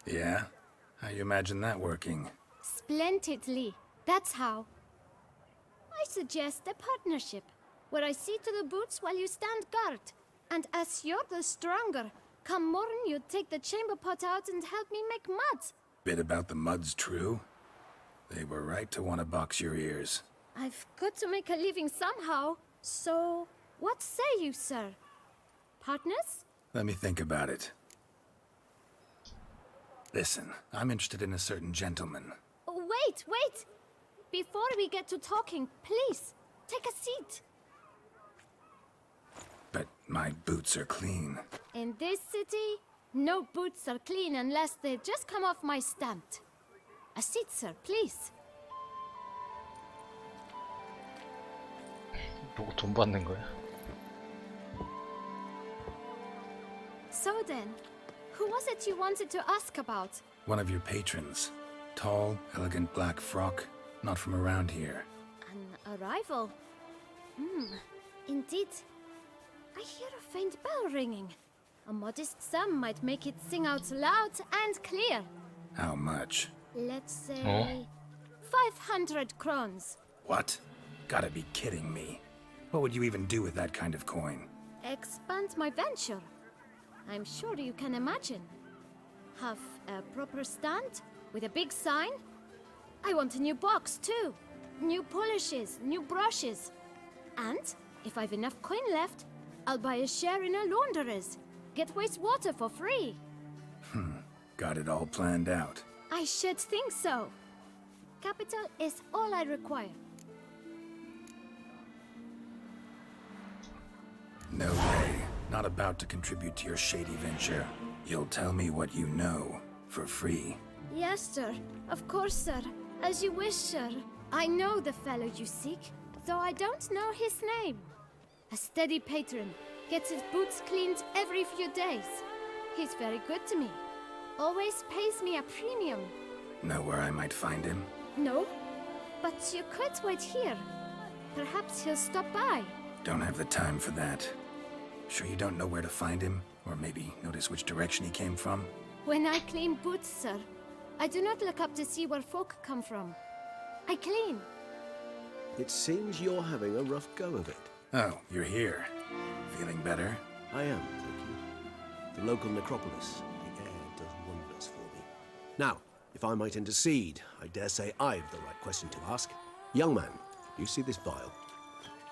Yeah? How you imagine that working? Splendidly. That's how. I suggest a partnership, where I see to the boots while you stand guard. And as you're the stronger, come morn you take the chamber pot out and help me make mud. Bit about the mud's true? They were right to want to box your ears. I've got to make a living somehow. So, what say you, sir? Partners? Let me think about it. Listen, I'm interested in a certain gentleman. Wait, wait! Before we get to talking, please, take a seat. But my boots are clean. In this city, no boots are clean unless they just come off my stamp. A seat, sir, please. 보고 돈 받는 거야? So then, who was it you wanted to ask about? One of your patrons. Tall, elegant black frock. Not from around here. An arrival? Indeed. I hear a faint bell ringing. A modest sum might make it sing out loud and clear. How much? Let's say 500 crowns. What? Gotta be kidding me. What would you even do with that kind of coin? Expand my venture. I'm sure you can imagine. Have a proper stand with a big sign. I want a new box too. new polishes, new brushes. And if I've enough coin left, I'll buy a share in a launderer's. Get wastewater for free. Got it all planned out. I should think so. Capital is all I require. No way. Not about to contribute to your shady venture. You'll tell me what you know, for free. Yes, sir. Of course, sir. As you wish, sir. I know the fellow you seek, though I don't know his name. A steady patron. Gets his boots cleaned every few days. He's very good to me. Always pays me a premium. Know where I might find him? No, but you could wait here. Perhaps he'll stop by. Don't have the time for that. Sure you don't know where to find him? Or maybe notice which direction he came from? When I clean boots, sir, I do not look up to see where folk come from. I clean. It seems you're having a rough go of it. Oh, you're here. Feeling better? I am, thank you. The local necropolis, the air does wonders for me. Now, if I might intercede, I dare say I've the right question to ask. Young man, you see this vial?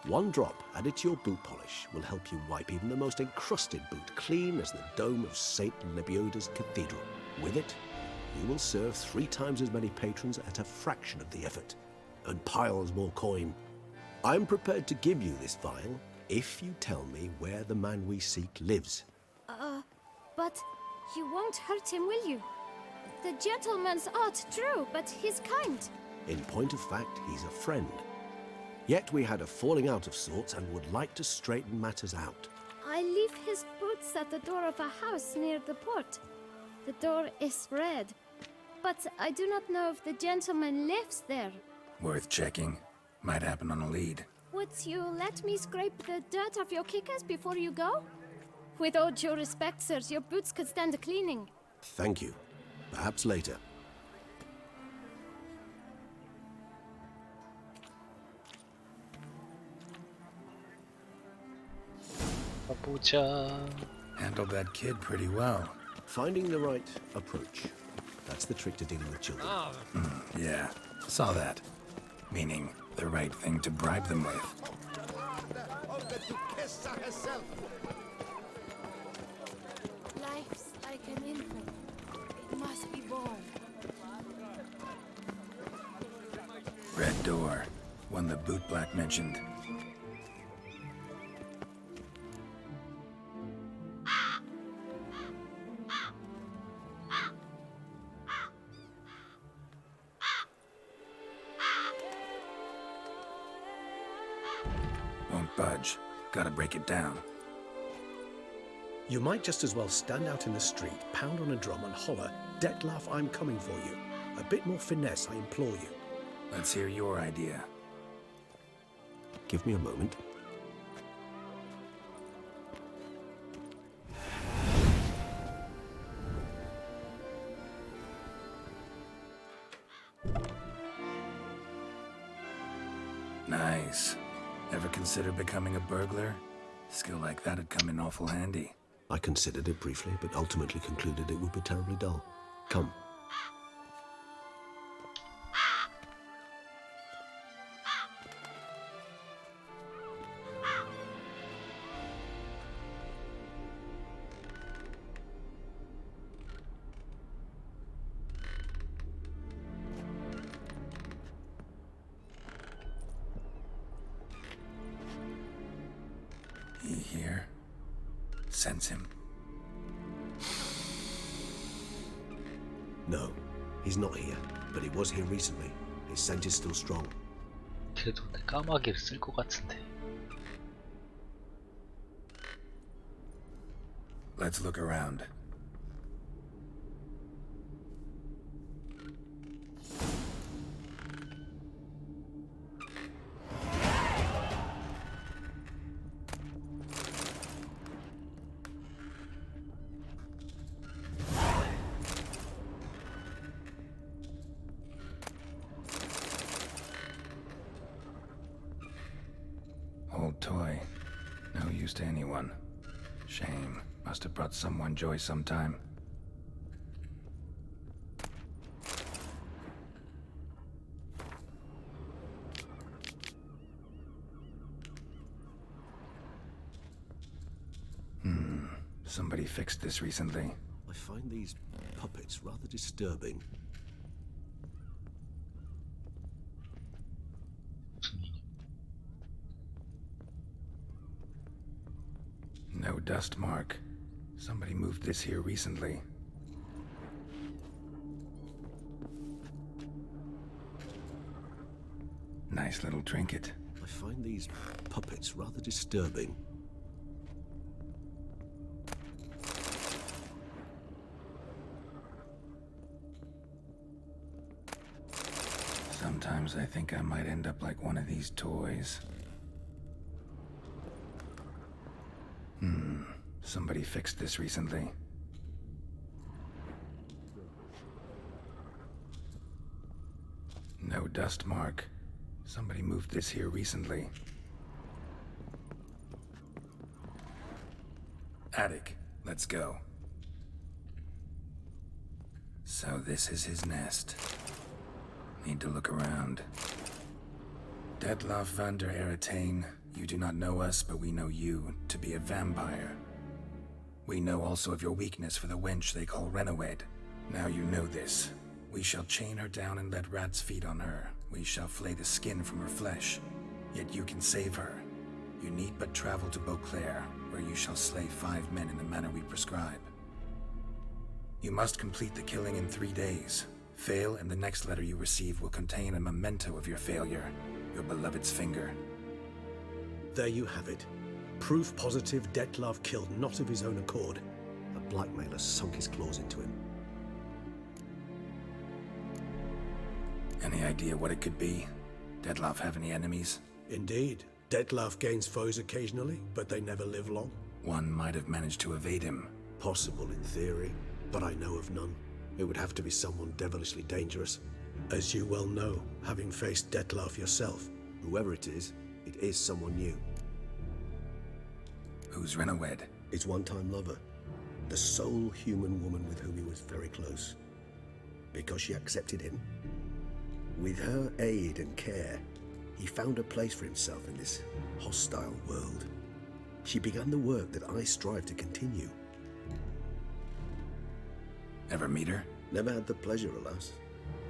One drop added to your boot polish will help you wipe even the most encrusted boot clean as the dome of St. Lebioda's Cathedral. With it, you will serve 3 times as many patrons at a fraction of the effort, and piles more coin. I'm prepared to give you this vial if you tell me where the man we seek lives. But you won't hurt him, will you? The gentleman's odd, true, but he's kind. In point of fact, he's a friend. Yet we had a falling out of sorts and would like to straighten matters out. I leave his boots at the door of a house near the port. The door is red, but I do not know if the gentleman lives there. Worth checking. Might happen on a lead. Would you let me scrape the dirt off your kickers before you go? With all due respect, sirs, your boots could stand a cleaning. Thank you. Perhaps later. 가보자. Handled that kid pretty well. Finding the right approach. That's the trick to dealing with children. Yeah, saw that. Meaning, the right thing to bribe them with. Life's like an infant. It must be born. Red door. One the boot black mentioned. Won't budge. Gotta break it down. You might just as well stand out in the street, pound on a drum and holler, "Dettlaff, I'm coming for you." A bit more finesse, I implore you. Let's hear your idea. Give me a moment. Nice. Ever consider becoming a burglar? Skill like that'd come in awful handy. I considered it briefly, but ultimately concluded it would be terribly dull. Come. He here? Sense him. No, he's not here, but he was here recently. His scent is still strong. 그래도 내 까마귀를 쓸 것 같은데. Let's look around. Old toy. No use to anyone. Shame. Must have brought someone joy sometime. Somebody fixed this recently. I find these puppets rather disturbing. No dust mark. Somebody moved this here recently. Nice little trinket. I find these puppets rather disturbing. Sometimes I think I might end up like one of these toys. Somebody fixed this recently. No dust mark. Somebody moved this here recently. Attic, let's go. So this is his nest. Need to look around. Detlef van der Eretane, you do not know us, but we know you to be a vampire. We know also of your weakness for the wench they call Renawed. Now you know this. We shall chain her down and let rats feed on her. We shall flay the skin from her flesh. Yet you can save her. You need but travel to Beauclair, where you shall slay 5 men in the manner we prescribe. You must complete the killing in 3 days. Fail, and the next letter you receive will contain a memento of your failure. Your beloved's finger. There you have it. Proof positive Detlef killed not of his own accord. A blackmailer sunk his claws into him. Any idea what it could be? Detlef have any enemies? Indeed. Detlef gains foes occasionally, but they never live long. One might have managed to evade him. Possible in theory, but I know of none. It would have to be someone devilishly dangerous. As you well know, having faced Detlef yourself. Whoever it is someone new. Who's Renawed? His one-time lover. The sole human woman with whom he was very close. Because she accepted him. With her aid and care, he found a place for himself in this hostile world. She began the work that I strive to continue. Ever meet her? Never had the pleasure, alas.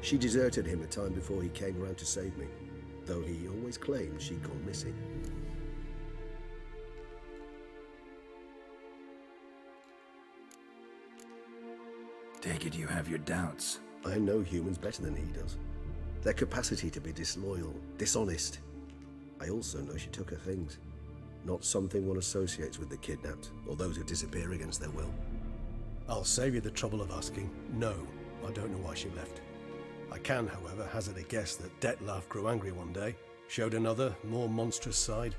She deserted him a time before he came around to save me, though he always claimed she'd gone missing. Take it you have your doubts. I know humans better than he does. Their capacity to be disloyal, dishonest. I also know she took her things. Not something one associates with the kidnapped, or those who disappear against their will. I'll save you the trouble of asking. No, I don't know why she left. I can, however, hazard a guess that Detlef grew angry one day, showed another, more monstrous side.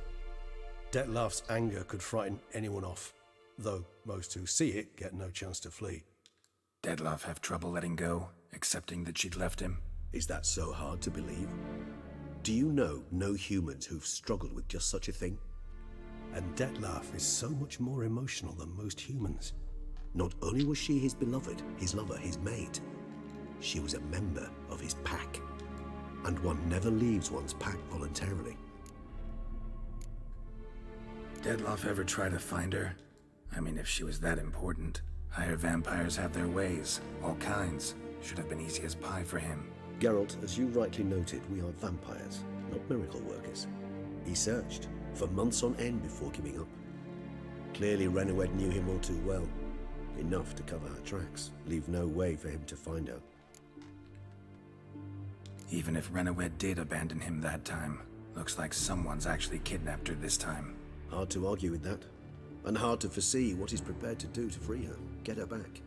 Detlef's anger could frighten anyone off, though most who see it get no chance to flee. Detlef have trouble letting go, accepting that she'd left him? Is that so hard to believe? Do you know no humans who've struggled with just such a thing? And Detlef is so much more emotional than most humans. Not only was she his beloved, his lover, his mate, she was a member of his pack. And one never leaves one's pack voluntarily. Detlef ever try to find her? I mean, if she was that important. Higher vampires have their ways, all kinds. Should have been easy as pie for him. Geralt, as you rightly noted, we are vampires, not miracle workers. He searched for months on end before giving up. Clearly Renawed knew him all too well. Enough to cover her tracks, leave no way for him to find her. Even if Renawed did abandon him that time, looks like someone's actually kidnapped her this time. Hard to argue with that. And hard to foresee what he's prepared to do to free her, get her back.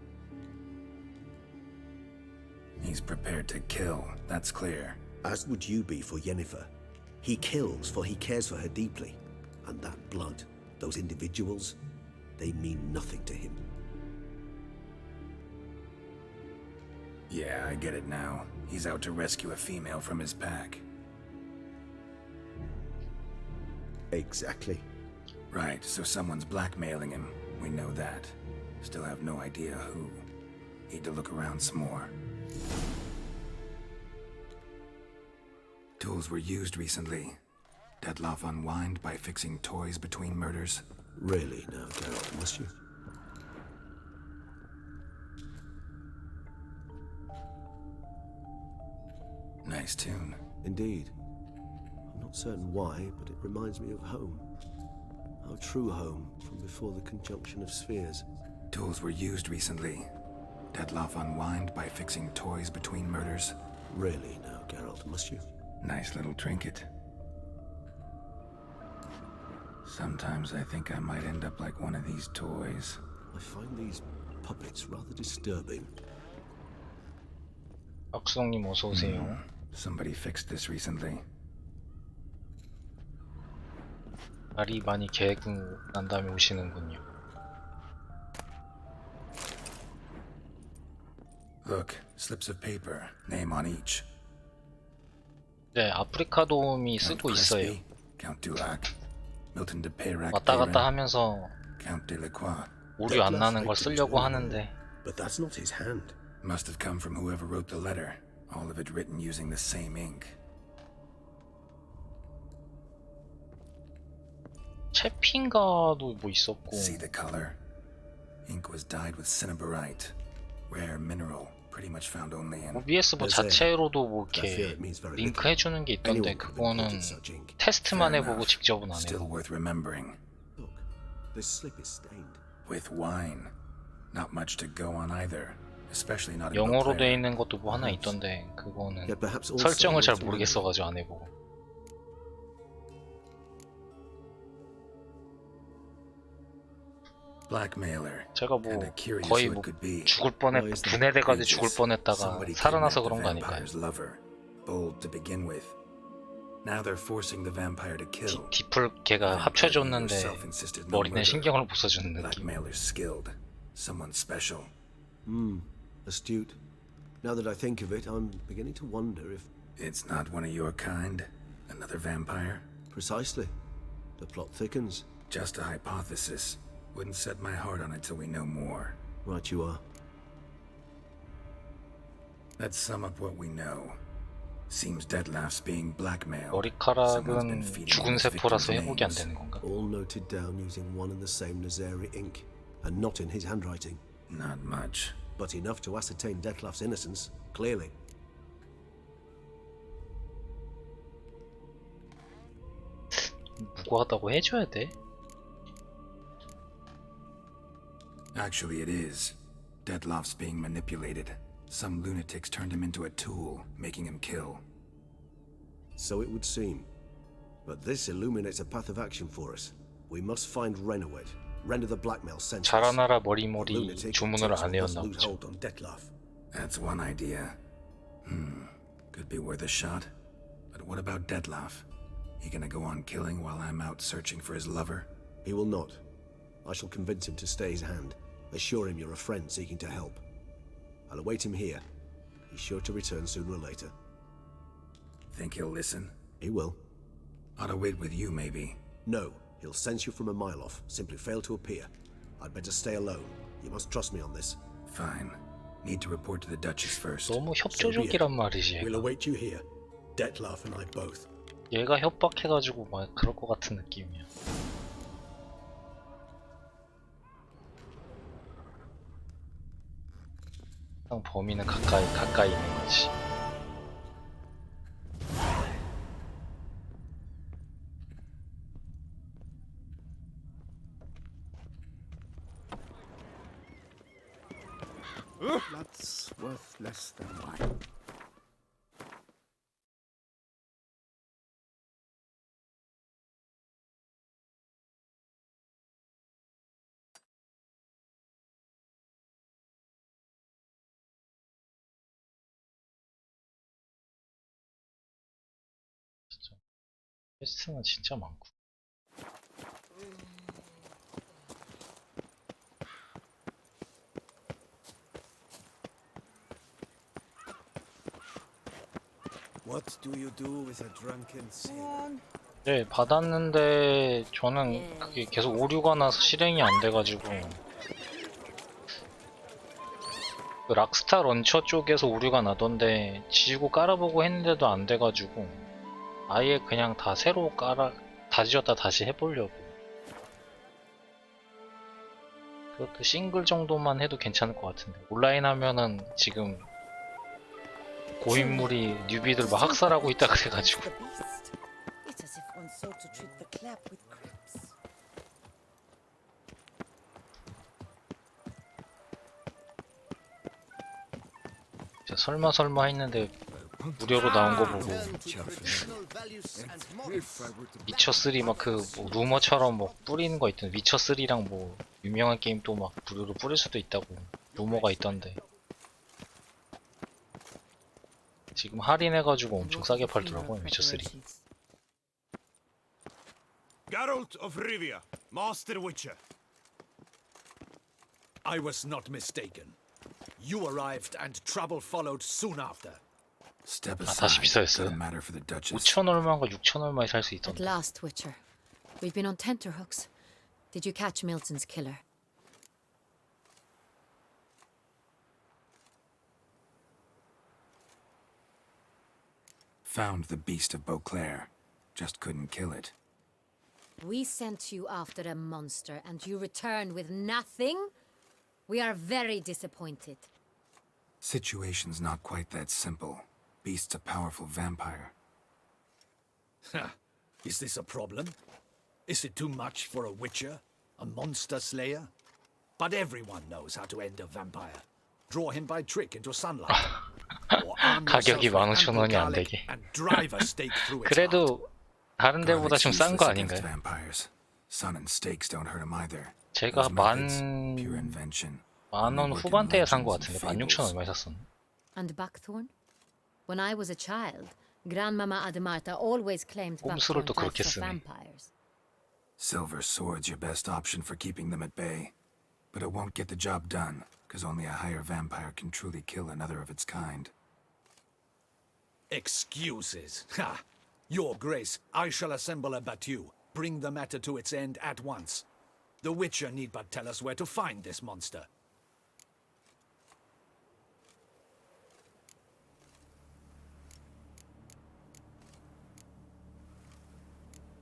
He's prepared to kill, that's clear. As would you be for Yennefer. He kills for he cares for her deeply. And that blood, those individuals, they mean nothing to him. Yeah, I get it now. He's out to rescue a female from his pack. Exactly. Right, so someone's blackmailing him. We know that. Still have no idea who. Need to look around some more. Tools were used recently. Detlef unwind by fixing toys between murders. Really now, Geralt, must you? Nice tune. Indeed. I'm not certain why, but it reminds me of home. Our true home from before the conjunction of spheres. Tools were used recently. Dettlaff unwind by fixing toys between murders. Really now, Geralt, must you? Nice little trinket. Sometimes I think I might end up like one of these toys. I find these puppets rather disturbing. 박수성님 어서 오세요. Somebody fixed this recently. 말이 많이 계획 난 다음에 오시는군요. Look, slips of paper, name on each. 네, 아프리카 도움이 Count 쓰고 있어요. Crespi, Count Dulac, Milton de Peyrac, 왔다 갔다 하면서 Count Delacroix. 오류 안 나는 걸 쓰려고 하는데 But that's not his hand. Must have come from whoever wrote the letter. All of it written using the same ink. 채핀가도 뭐 있었고. See the color? Ink was dyed with cinnabarite, rare mineral, pretty much found only in. OBS 뭐 자체로도 뭐 이렇게 링크 해주는 게 있던데 그거는 테스트만 해보고 직접은 안 Still 해요. worth remembering. Look, this slip is stained. With wine, not much to go on either, especially not in 영어로 돼 Beauclair. 있는 것도 뭐 하나 있던데 그거는 Yet perhaps also 설정을 잘 worth 모르겠어가지고 안 해보고. Blackmailer. 제가 뭐 And a curious 거의 who 뭐 it could be. 죽을 뻔했 분해돼가지고 죽을 뻔했다가 Somebody 살아나서 kidnapped 그런 the 거 아닐까요? vampire's lover, bold to begin with. Now they're forcing the vampire to kill. 디플 걔가 합쳐줬는데 Self-insisted no 머리는 murder. 신경을 못 써주는 느낌. Blackmailer's skilled. Someone special. Astute. Now that I think of it, I'm beginning to wonder if... It's not one of your kind? Another vampire? Precisely. The plot thickens. Just a hypothesis. Wouldn't set my heart on it till we know more. Right you are. Let's sum up what we know. Seems Dettlaff's being blackmailed. Someone's been 머리카락은 feeding 죽은 him his 세포라서 victims' 회복이 안 names. 되는 건가? All noted down using one and the same Nazari ink, and not in his handwriting. Not much. But enough to ascertain Dettlaff's innocence, clearly. 무고하다고 해줘야 돼? Actually, it is. Dettlaff's being manipulated. Some lunatics turned him into a tool, making him kill. So it would seem. But this illuminates a path of action for us. We must find Renowet, render the blackmail senseless. 자라나라 The 머리머리 lunatic 주문을 takes 안 a 해왔나 resolute 보죠. hold on Dettlaff. That's one idea. Could be worth a shot. But what about Dettlaff? He gonna go on killing while I'm out searching for his lover? He will not. I shall convince him to stay his hand. Assure him you're a friend seeking to help. I'll await him here. He's sure to return sooner or later. Think he'll listen? He will. Ought to wait with you, maybe. No, he'll sense you from a mile off. Simply fail to appear. I'd better stay alone. You must trust me on this. Fine. Need to report to the Duchess first. 너무 협조적이란 말이지. We'll await you here. Dettlaff and I both. 얘가 협박해가지고 막 그럴 것 같은 느낌이야. 항상 범인은 가까이 있는 거지. That's worth less than wine. 진짜 퀘스트는 진짜 많고. What do you do with a drunken sailor? 네, 받았는데 저는 그게 계속 오류가 나서 실행이 안 돼가지고 그 락스타 런처 쪽에서 오류가 나던데 지우고 깔아보고 했는데도 안 돼가지고 아예 그냥 다 새로 다 지었다 다시 해보려고. 그것도 싱글 정도만 해도 괜찮을 것 같은데 온라인 하면은 지금 고인물이 뉴비들 막 학살하고 있다 그래가지고. The beast. It's as if one sought to treat the clap with crabs. 진짜 설마 했는데 무료로 나온 거 보고 위쳐 3 막 그 뭐 루머처럼 뭐 뿌리는 거 있던 위쳐 3랑 뭐 유명한 게임 또 막 무료로 뿌릴 수도 있다고 루머가 있던데 지금 할인해가지고 엄청 싸게 팔더라고요 위쳐 3. Geralt of Rivia, Master Witcher. I was not mistaken. You arrived and trouble followed soon after. Step 아 다시 aside. 비싸졌어요. Doesn't matter for the Duchess. 5천 얼마인가 6천 얼마에 살 수 At 있던데. last, Witcher. We've been on tenterhooks. Did you catch Milton's killer? Found the beast of Beauclair. Just couldn't kill it. We sent you after a monster and you returned with nothing? We are very disappointed. Situation's not quite that simple. Beast's a powerful vampire. Is this a problem? Is it too much for a Witcher? A monster slayer? But everyone knows how to end a vampire. Draw him by trick into sunlight. Or arm yourself 가격이 with 15,000원이 안 ample 되게. garlic and drive a stake through its heart. 그래도 다른 데보다 좀 Garlic's 싼 거 useless against 아닌가요? vampires. Sun and stakes don't hurt him either. 제가 Those methods, pure invention. 만원 Only work in 후반대에 산 거 legends 같은데 and 16,000 fables. 얼마에 샀었나? And Buckthorn? When I was a child, Grandmama Adamarta always claimed 꼼수를 Buckthorn 또 그렇게 died for 쓰네. vampires. Silver sword's your best option for keeping them at bay. But it won't get the job done, because only a higher vampire can truly kill another of its kind. Excuses. Ha! Your Grace, I shall assemble a battue. Bring the matter to its end at once. The Witcher need but tell us where to find this monster.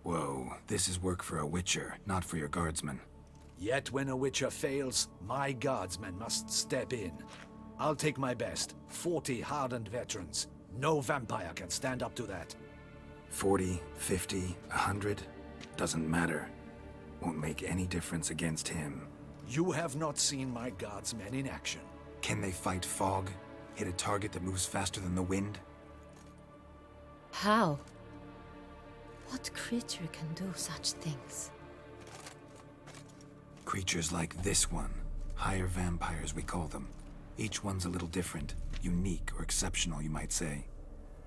Whoa, this is work for a witcher, not for your guardsmen. Yet when a Witcher fails, my guardsmen must step in. I'll take my best. 40 hardened veterans. No vampire can stand up to that. 40, 50, 100, doesn't matter. Won't make any difference against him. You have not seen my guardsmen in action. Can they fight fog? Hit a target that moves faster than the wind? How? What creature can do such things? Creatures like this one. Higher vampires, we call them. Each one's a little different. Unique or exceptional, you might say.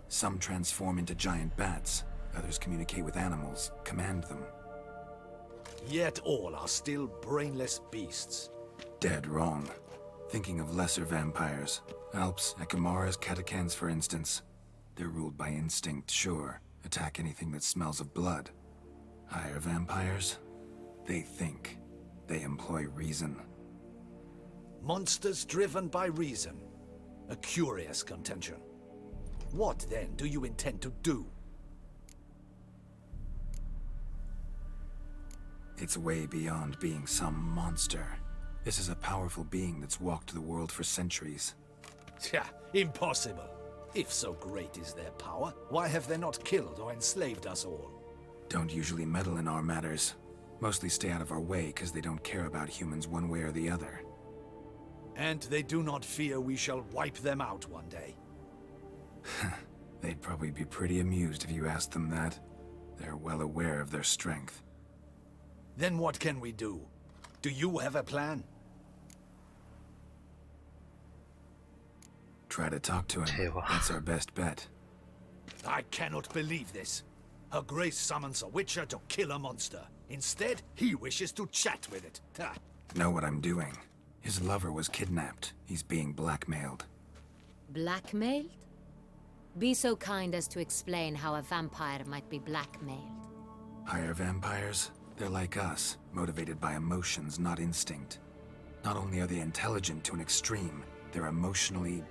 Some transform into giant bats. Others communicate with animals, command them. Yet all are still brainless beasts. Dead wrong. Thinking of lesser vampires. Alps, Ekamaras, Catacans, for instance. They're ruled by instinct, sure. Attack anything that smells of blood. Higher vampires? They think. They employ reason. Monsters driven by reason. A curious contention. What then do you intend to do? It's way beyond being some monster. This is a powerful being that's walked the world for centuries. Tja, impossible. If so great is their power, why have they not killed or enslaved us all? Don't usually meddle in our matters. Mostly stay out of our way because they don't care about humans one way or the other. And they do not fear we shall wipe them out one day. They'd probably be pretty amused if you asked them that. They're well aware of their strength. Then what can we do? Do you have a plan? Try to talk to him. That's our best bet. I cannot believe this. Her Grace summons a Witcher to kill a monster. Instead, he wishes to chat with it. Ha. Know what I'm doing. His lover was kidnapped. He's being blackmailed. Blackmailed? Be so kind as to explain how a vampire might be blackmailed. Higher vampires? They're like us, motivated by emotions, not instinct. Not only are they intelligent to an extreme, they're emotionally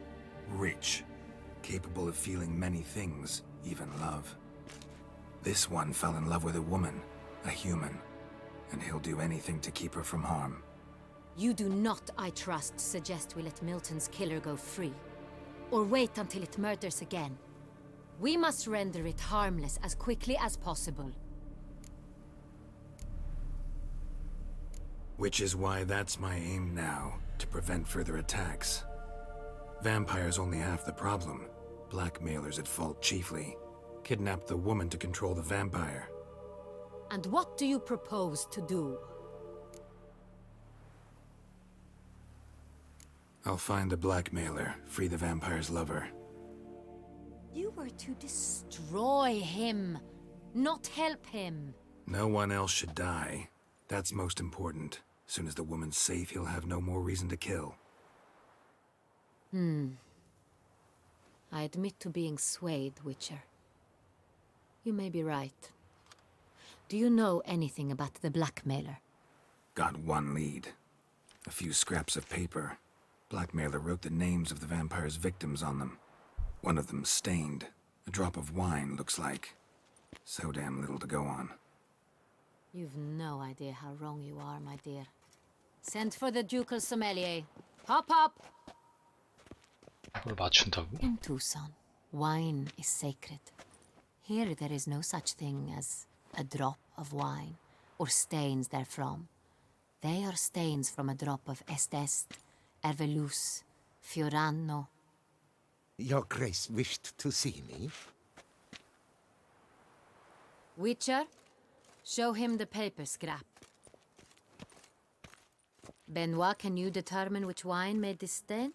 rich, capable of feeling many things, even love. This one fell in love with a woman, a human, and he'll do anything to keep her from harm. You do not, I trust, suggest we let Milton's killer go free. or wait until it murders again. We must render it harmless as quickly as possible. Which is why that's my aim now, to prevent further attacks. Vampires only half the problem. Blackmailers at fault chiefly. Kidnapped the woman to control the vampire. And what do you propose to do? I'll find the blackmailer, free the vampire's lover. You were to destroy him, not help him. No one else should die. That's most important. Soon as the woman's safe, he'll have no more reason to kill. I admit to being swayed, Witcher. You may be right. Do you know anything about the blackmailer? Got one lead. A few scraps of paper. Blackmailer wrote the names of the vampire's victims on them. One of them stained. A drop of wine, looks like. So damn little to go on. You've no idea how wrong you are, my dear. Send for the ducal sommelier. Hop, hop! 그걸 맞춘다고? In Tucson, wine is sacred. Here there is no such thing as a drop of wine, or stains therefrom. They are stains from a drop of Est, Ervelus, Fiorano. Your Grace wished to see me? Witcher, show him the paper scrap. Benoit, can you determine which wine made this stain?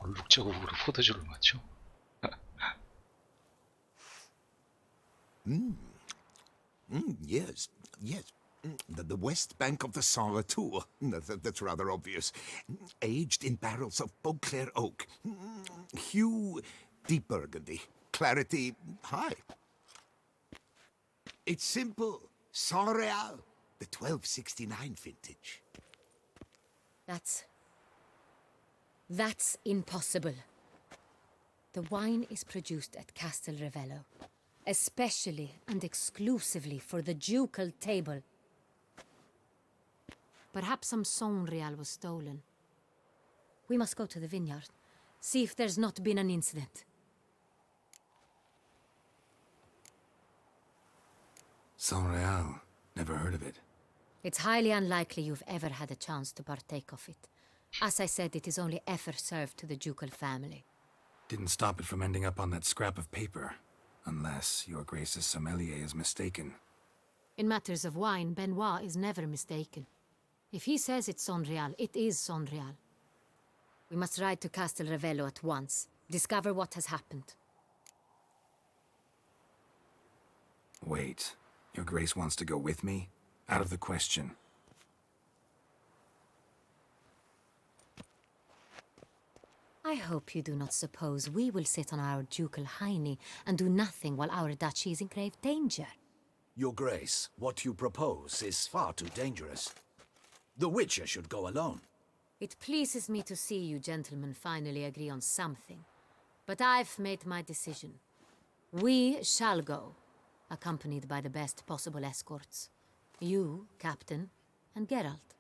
얼룩자국으로 포도주를 맞죠? Yes, yes. The west bank of the Saint Retour. That's rather obvious. Aged in barrels of Beauclair oak. Hue, deep burgundy. Clarity, high. It's simple. Saint Real, the 1269 vintage. That's impossible. The wine is produced at Castel Ravello, especially and exclusively for the ducal table. Perhaps some Saint Real was stolen. We must go to the vineyard, see if there's not been an incident. Saint Real. Never heard of it. It's highly unlikely you've ever had a chance to partake of it. As I said, it is only ever served to the ducal family. Didn't stop it from ending up on that scrap of paper. Unless your Grace's sommelier is mistaken. In matters of wine, Benoit is never mistaken. If he says it's Saint Real, it is Saint Real. We must ride to Castel Ravello at once. Discover what has happened. Wait. Your Grace wants to go with me? Out of the question. I hope you do not suppose we will sit on our ducal hiney and do nothing while our duchy is in grave danger. Your Grace, what you propose is far too dangerous. The Witcher should go alone. It pleases me to see you gentlemen finally agree on something. But I've made my decision. We shall go, accompanied by the best possible escorts. You, Captain, and Geralt.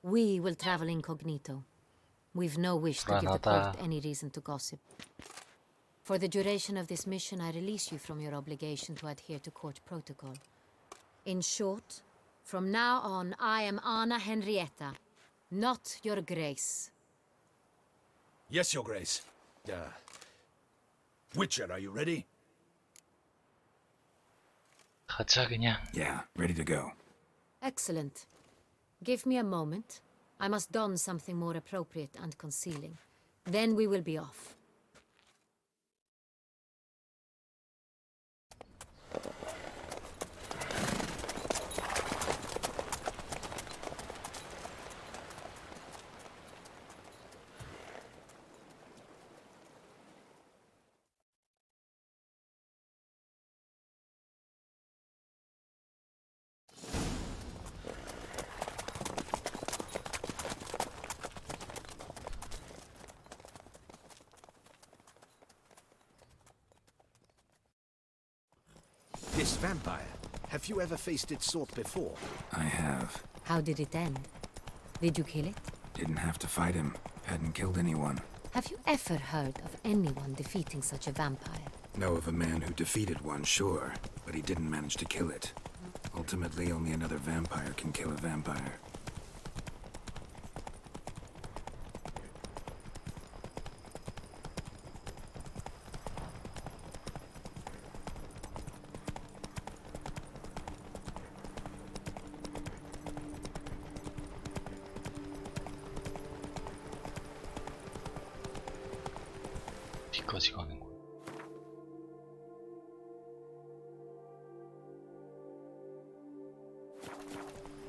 We will travel incognito. We've no wish to give the court any reason to gossip. For the duration of this mission, I release you from your obligation to adhere to court protocol. In short, from now on, I am Anna Henrietta, not your Grace. Yes, Your Grace. Witcher, are you ready? 가자 그냥. Yeah, ready to go. Excellent. Give me a moment. I must don something more appropriate and concealing. Then we will be off. This vampire, have you ever faced its sort before? I have. How did it end? Did you kill it? Didn't have to fight him. Hadn't killed anyone. Have you ever heard of anyone defeating such a vampire? Know of a man who defeated one, sure, but he didn't manage to kill it. Ultimately, only another vampire can kill a vampire. 뒤까지 가는 거.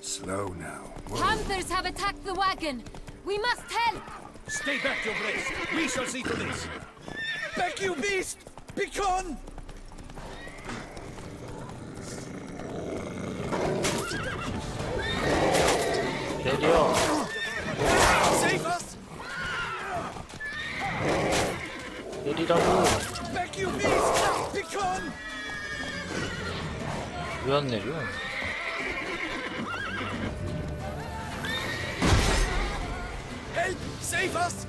Slow now. Whoa. Panthers have attacked the wagon. We must help. Stay back, your grace. We shall see to this. Back, you beast! Begone! 내려. Save us! 내리라고. Back, you beast! Begone! 왜 안 내려? Help! Save us!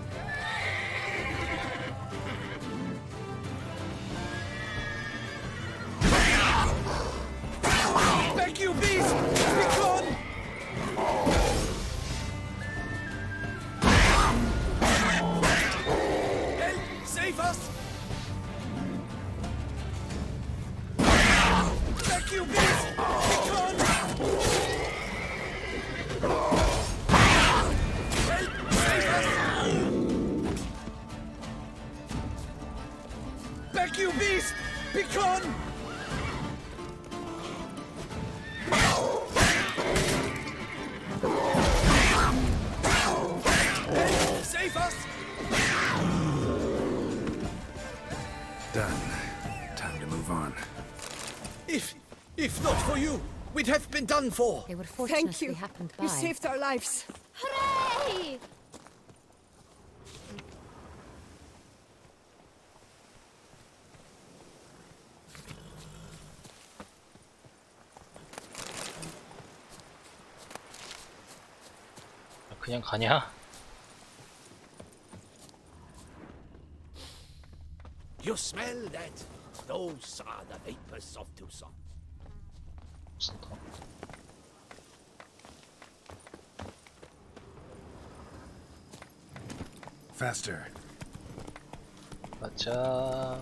Back, you beast! Begone! Help! Save us! Back, you beast! Begone! Help! Save us! Back, you beast! Begone! Help! Save us! Done. Time to move on. If not for you, we'd have been done for. They were fortunately happened by. You saved our lives. Hooray! 그냥 가냐? You smell that? Those are the vapors of Tucson. 무슨 더? Faster. 맞아.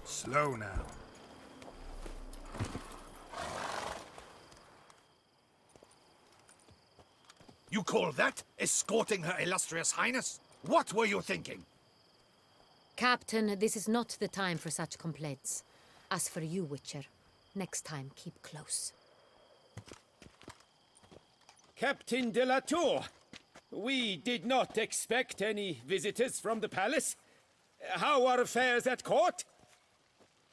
Slow now. You call that escorting Her Illustrious Highness? What were you thinking? Captain, this is not the time for such complaints. As for you, Witcher, next time keep close. Captain de la Tour, we did not expect any visitors from the palace. How are affairs at court?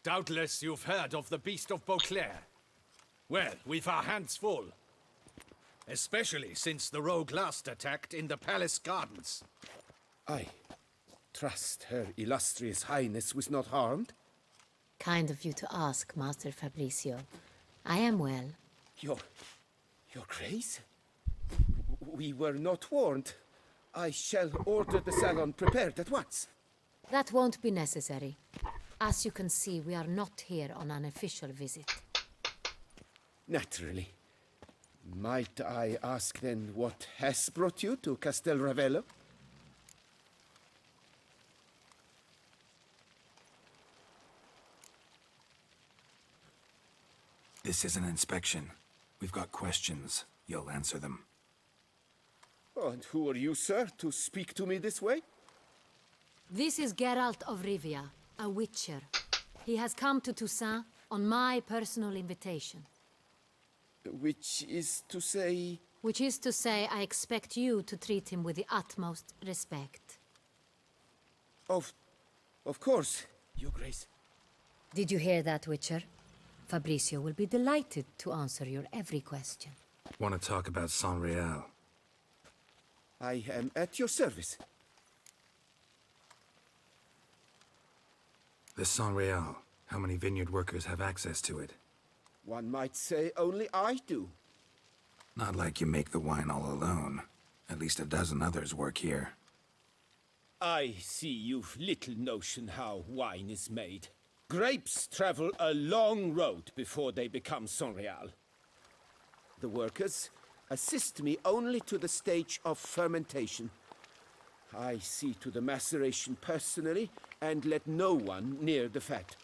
Doubtless you've heard of the Beast of Beauclair. Well, we've our hands full. Especially since the rogue last attacked in the palace gardens. I trust Her Illustrious Highness was not harmed. Kind of you to ask, Master Fabricio. I am well. Your Grace? We were not warned. I shall order the salon prepared at once. That won't be necessary. As you can see, we are not here on an official visit. Naturally. Might I ask then what has brought you to Castel Ravello? This is an inspection. We've got questions. You'll answer them. Oh, and who are you, sir, to speak to me this way? This is Geralt of Rivia, a witcher. He has come to Toussaint on my personal invitation. Which is to say... Which is to say, I expect you to treat him with the utmost respect. Of course, Your Grace. Did you hear that, Witcher? Fabricio will be delighted to answer your every question. Want to talk about San Real? I am at your service. This San Real, how many vineyard workers have access to it? One might say only I do. Not like you make the wine all alone. At least a dozen others work here. I see you've little notion how wine is made. Grapes travel a long road before they become Sonreal. The workers assist me only to the stage of fermentation. I see to the maceration personally and let no one near the fat.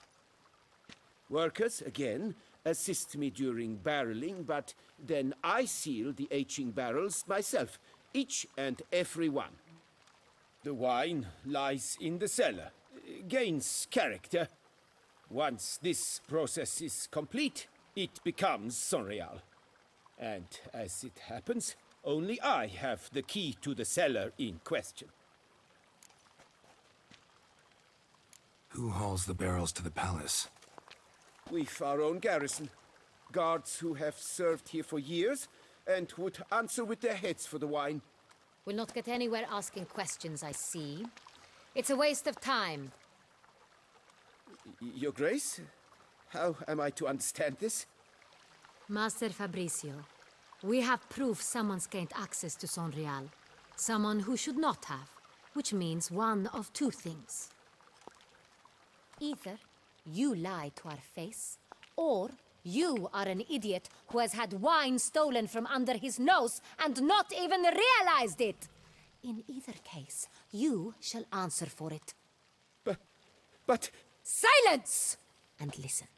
Workers, again, assist me during barreling, but then I seal the aging barrels myself, each and every one. The wine lies in the cellar, gains character. Once this process is complete, it becomes Sonreal. And as it happens, only I have the key to the cellar in question. Who hauls the barrels to the palace? We've our own garrison. Guards who have served here for years and would answer with their heads for the wine. We'll not get anywhere asking questions, I see. It's a waste of time. Your Grace? How am I to understand this? Master Fabricio, we have proof someone's gained access to Sonreal. Someone who should not have, which means one of two things. Either you lie to our face, or you are an idiot who has had wine stolen from under his nose and not even realized it. In either case, you shall answer for it. But... Silence! And listen.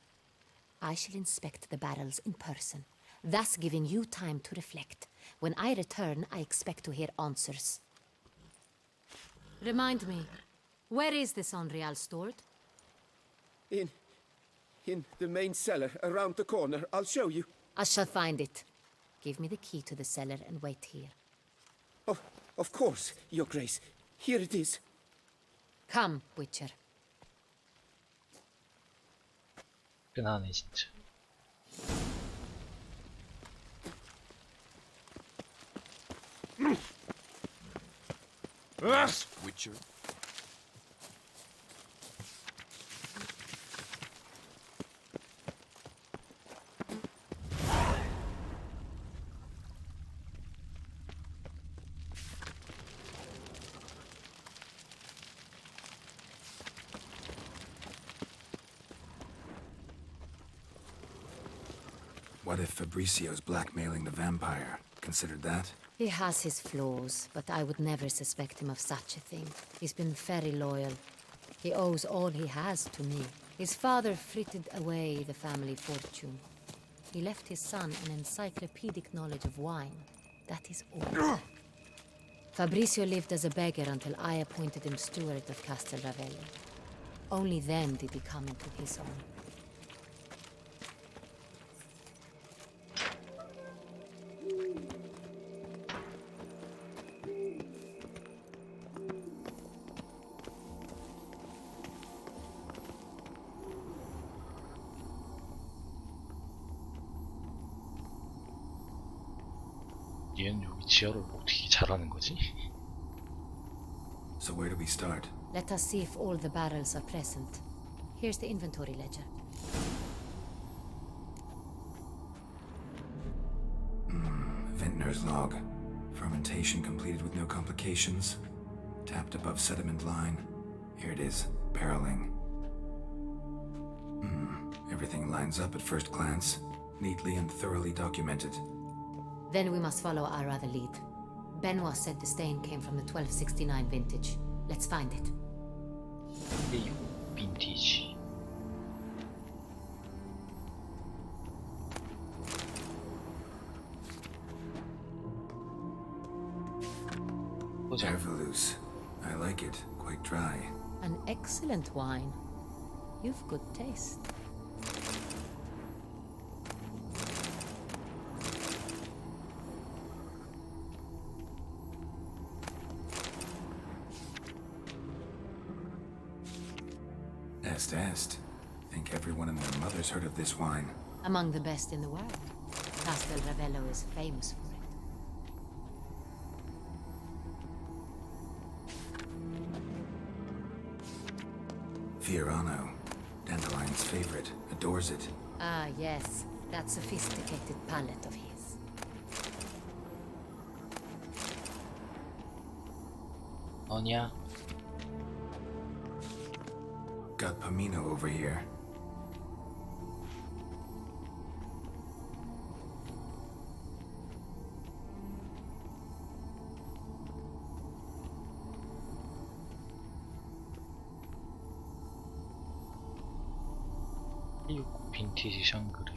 I shall inspect the barrels in person, thus giving you time to reflect. When I return, I expect to hear answers. Remind me, where is the Sonreal stored? In the main cellar, around the corner. I'll show you. I shall find it. Give me the key to the cellar and wait here. Oh, of course, Your Grace. Here it is. Come, Witcher. 끈하네 진짜. Witcher. What if Fabricio's blackmailing the vampire? Considered that? He has his flaws, but I would never suspect him of such a thing. He's been very loyal. He owes all he has to me. His father frittered away the family fortune. He left his son an encyclopedic knowledge of wine. That is all. Fabricio lived as a beggar until I appointed him steward of Castel Ravelli. Only then did he come into his own. 얘는 여기 지하를 뭐 어떻게 잘하는 거지? So where do we start? Let us see if all the barrels are present. Here's the inventory ledger. Vintner's log. Fermentation completed with no complications. Tapped above sediment line. Here it is. Barreling. Everything lines up at first glance. Neatly and thoroughly documented. Then we must follow our other lead. Benoit said the stain came from the 1269 vintage. Let's find it. 이게 빈티지. Ervelous. I like it. Quite dry. An excellent wine. You've good taste. Est. Think think everyone and their mother's heard of this wine. Among the best in the world. Castel Ravello is famous for it. Fiorano, Dandelion's favorite, adores it. Ah, yes. That sophisticated palate of his. 너냐? Got Pomino over here. 빈티지 샹그레.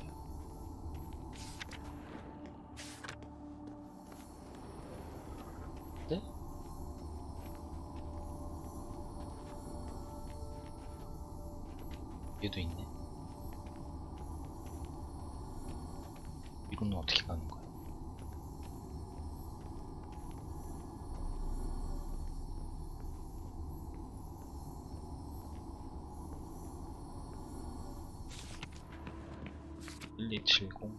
네? 얘도 있네. 이건 어떻게 가는 거야?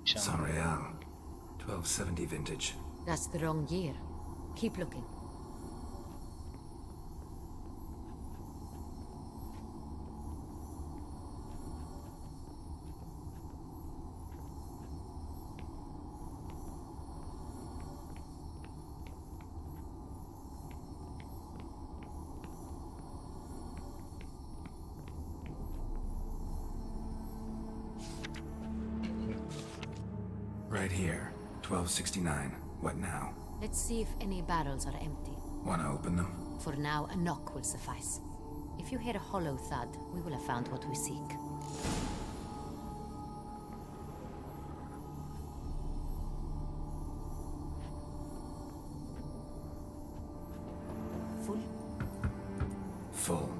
Saint-Réal, 1270 vintage. That's the wrong year. Keep looking. Right here, 1269. What now? Let's see if any barrels are empty. Wanna open them? For now, a knock will suffice. If you hear a hollow thud, we will have found what we seek. Full? Full.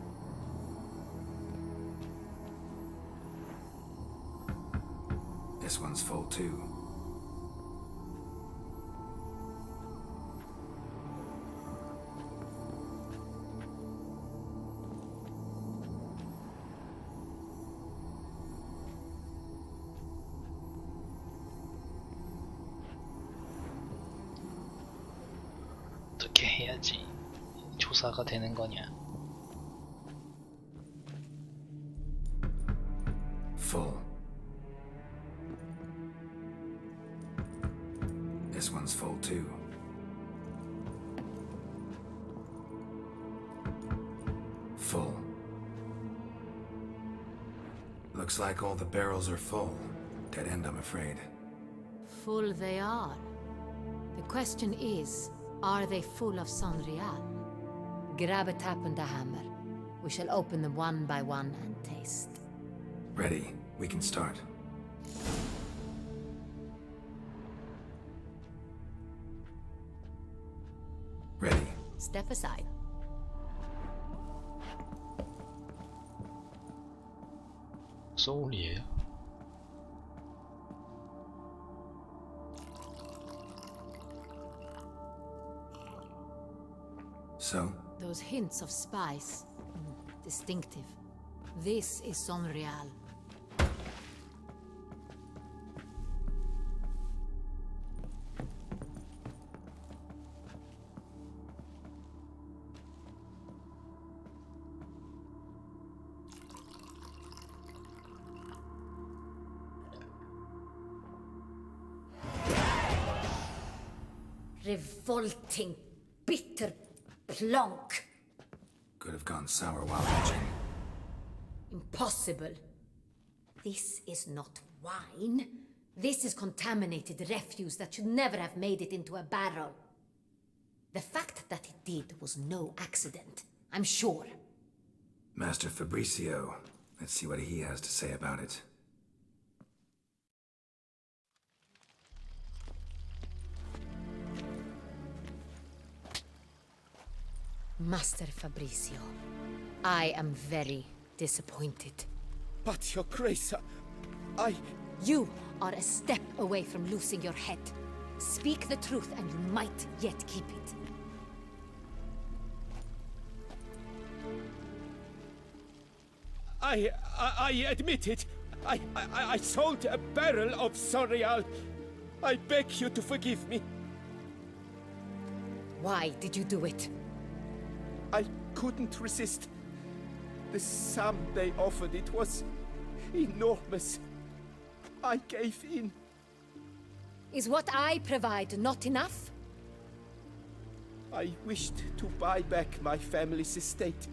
This one's full too. 어떻게 해야지 조사가 되는 거냐? Full. This one's full too. Full. Looks like all the barrels are full. Dead end, I'm afraid. Full they are. The question is, are they full of Saint-Réal? Grab a tap and a hammer. We shall open them one by one and taste. Ready. We can start. Ready. Step aside. 소울이에요? So? Those hints of spice. Distinctive. This is Saint-Réal. Revolting, bitter plonk. Could have gone sour while aging. Impossible. This is not wine. This is contaminated refuse that should never have made it into a barrel. The fact that it did was no accident, I'm sure. Master Fabricio. Let's see what he has to say about it. Master Fabricio, I am very disappointed. But, Your Grace, You are a step away from losing your head. Speak the truth and you might yet keep it. I admit it. I sold a barrel of Sorial. I beg you to forgive me. Why did you do it? I couldn't resist. The sum they offered, it was enormous. I gave in. Is what I provide not enough? I wished to buy back my family's estate.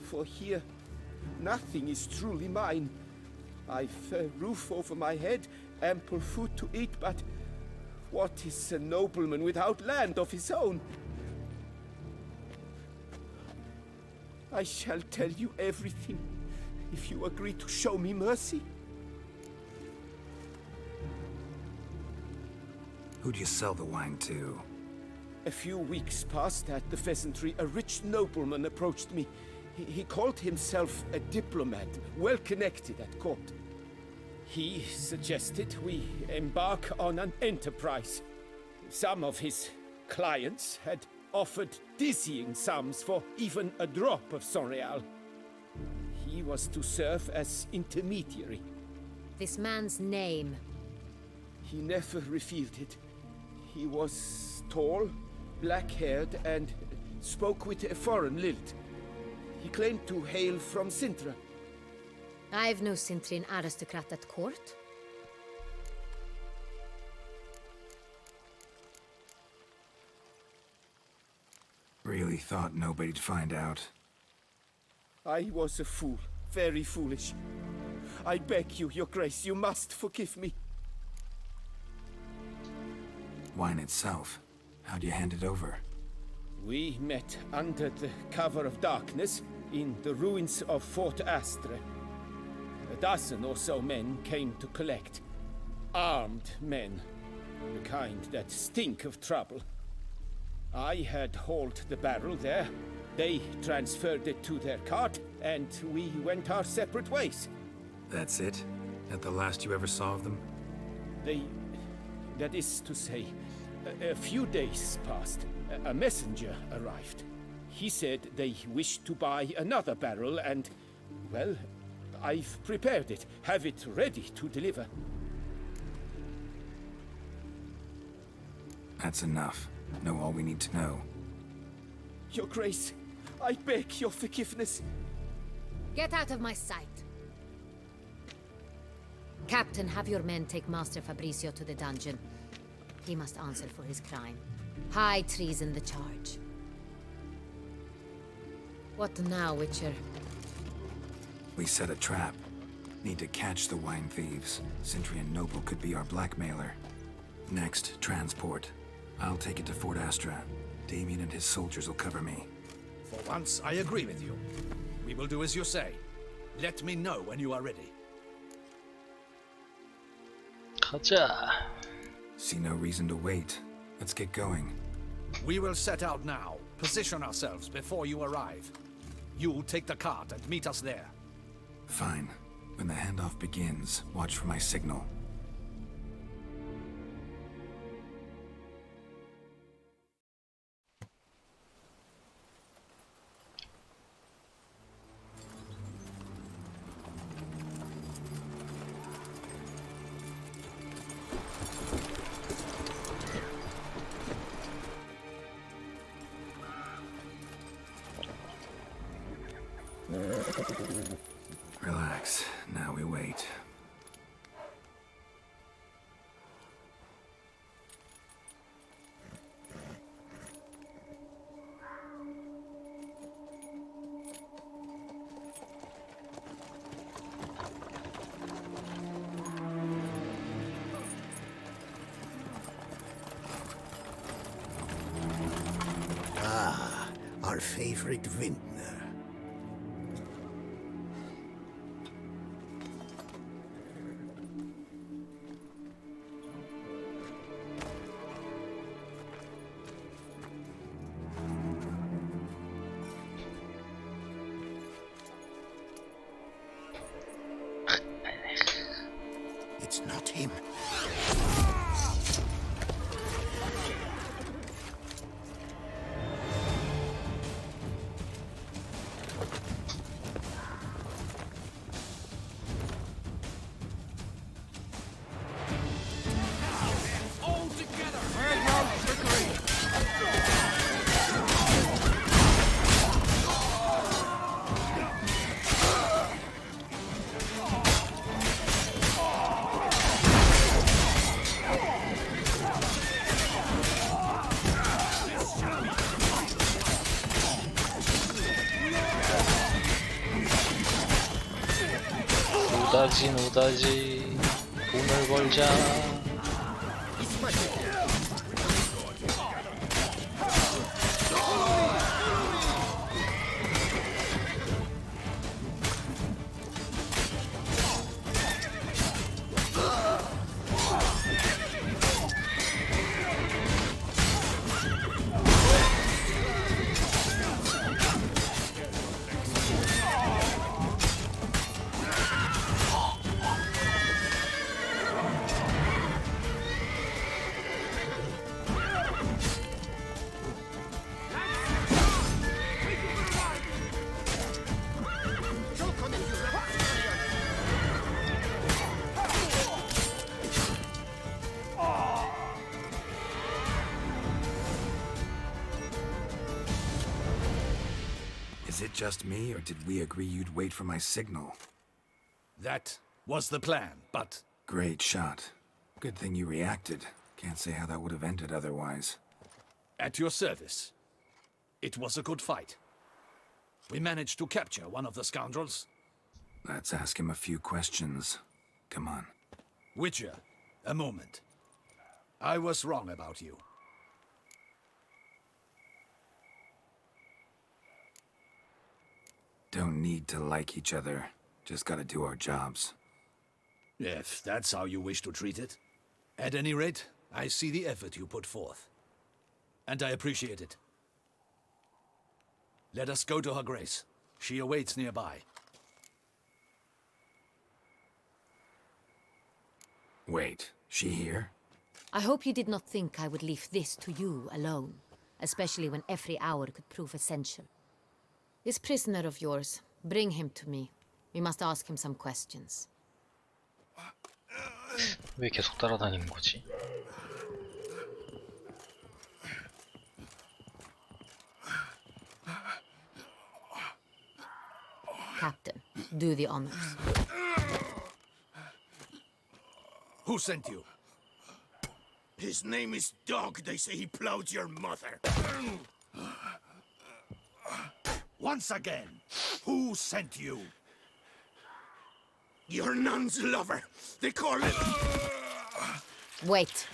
For here, nothing is truly mine. I've a roof over my head, ample food to eat, but what is a nobleman without land of his own? I shall tell you everything, if you agree to show me mercy. Who do you sell the wine to? A few weeks past at the pheasantry, a rich nobleman approached me. He called himself a diplomat, well connected at court. He suggested we embark on an enterprise. Some of his clients had offered dizzying sums for even a drop of Sorial. He was to serve as intermediary. This man's name? He never revealed it. He was tall, black-haired, and spoke with a foreign lilt. He claimed to hail from Sintra. I've no Sintrian aristocrat at court. Really thought nobody'd find out. I was a fool, very foolish. I beg you, Your Grace, you must forgive me. Wine itself, how'd you hand it over? We met under the cover of darkness in the ruins of Fort Astre. A dozen or so men came to collect. Armed men, the kind that stink of trouble. I had hauled the barrel there. They transferred it to their cart, and we went our separate ways. That's it? That the last you ever saw of them? That is to say, a few days passed. A messenger arrived. He said they wished to buy another barrel and, well, I've prepared it, have it ready to deliver. That's enough. Know all we need to know. Your Grace, I beg your forgiveness. Get out of my sight. Captain, have your men take Master Fabrizio to the dungeon. He must answer for his crime. High treason the charge. What now, Witcher? We set a trap. Need to catch the wine thieves. Sintrian Noble could be our blackmailer. Next, transport. I'll take it to Fort Astra. Damien and his soldiers will cover me. For once, I agree with you. We will do as you say. Let me know when you are ready. 가자. See no reason to wait. Let's get going. We will set out now. Position ourselves before you arrive. You'll take the cart and meet us there. Fine. When the handoff begins, watch for my signal. Relax. Now we wait. Ah, our favorite vintner. It's not him. 노다지 노다지 돈을 벌자. Is it just me, or did we agree you'd wait for my signal? That was the plan, but Great shot. Good thing you reacted. Can't say how that would have ended otherwise. at your service. It was a good fight. We managed to capture one of the scoundrels. Let's ask him a few questions. Come on. Witcher, a moment. I was wrong about you. Don't need to like each other. Just gotta do our jobs. If that's how you wish to treat it. At any rate, I see the effort you put forth. And I appreciate it. Let us go to her grace. She awaits nearby. Wait, she here? I hope you did not think I would leave this to you alone, especially when every hour could prove essential. This prisoner of yours, bring him to me. We must ask him some questions. 왜 계속 따라다니는 거지? Captain, do the honors. Who sent you? His name is Dog. They say he plowed your mother. Once again, who sent you? Your nun's lover. They call it... Wait.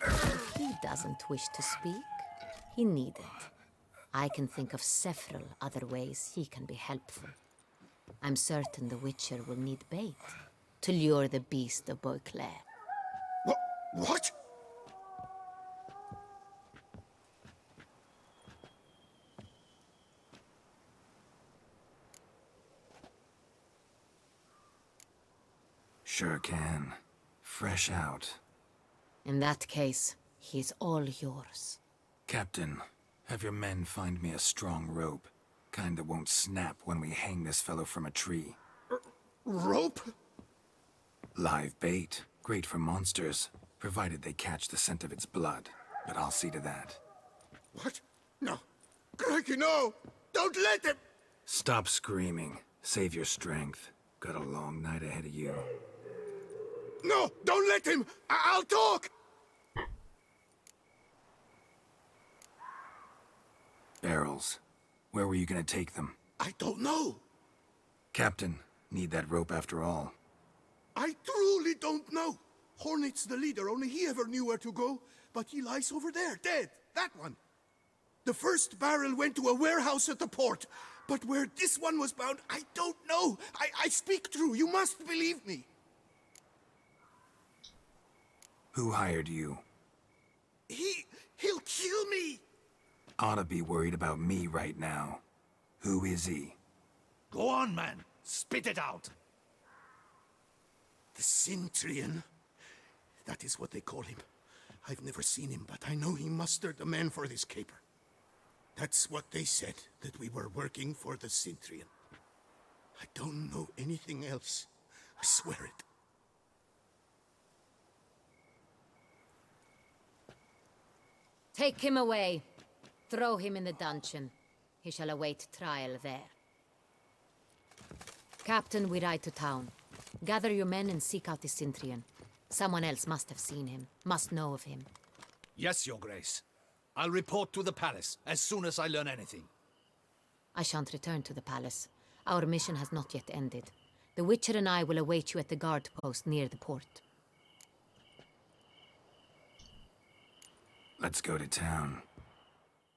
If he doesn't wish to speak, he needn't. I can think of several other ways he can be helpful. I'm certain the Witcher will need bait to lure the beast of Beauclair. What? Sure can. Fresh out. In that case, he's all yours. Captain, have your men find me a strong rope. Kind that won't snap when we hang this fellow from a tree. Rope? Live bait. Great for monsters, provided they catch the scent of its blood. But I'll see to that. What? No. Crikey, no! Don't let him! Stop screaming. Save your strength. Got a long night ahead of you. No! Don't let him! I'll talk! Barrels. Where were you gonna take them? I don't know. Captain, need that rope after all. I truly don't know. Hornet's the leader, only he ever knew where to go. But he lies over there, dead. That one. The first barrel went to a warehouse at the port. But where this one was bound, I don't know. I speak true. You must believe me. Who hired you? He'll kill me. Ought to be worried about me right now. Who is he? Go on, man. Spit it out. The Cintrian. That is what they call him. I've never seen him, but I know he mustered the men for this caper. That's what they said, that we were working for the Cintrian. I don't know anything else. I swear it. Take him away. Throw him in the dungeon. He shall await trial there. Captain, we ride to town. Gather your men and seek out the Cintrian. Someone else must have seen him, must know of him. Yes, Your Grace. I'll report to the palace as soon as I learn anything. I shan't return to the palace. Our mission has not yet ended. The Witcher and I will await you at the guard post near the port. Let's go to town.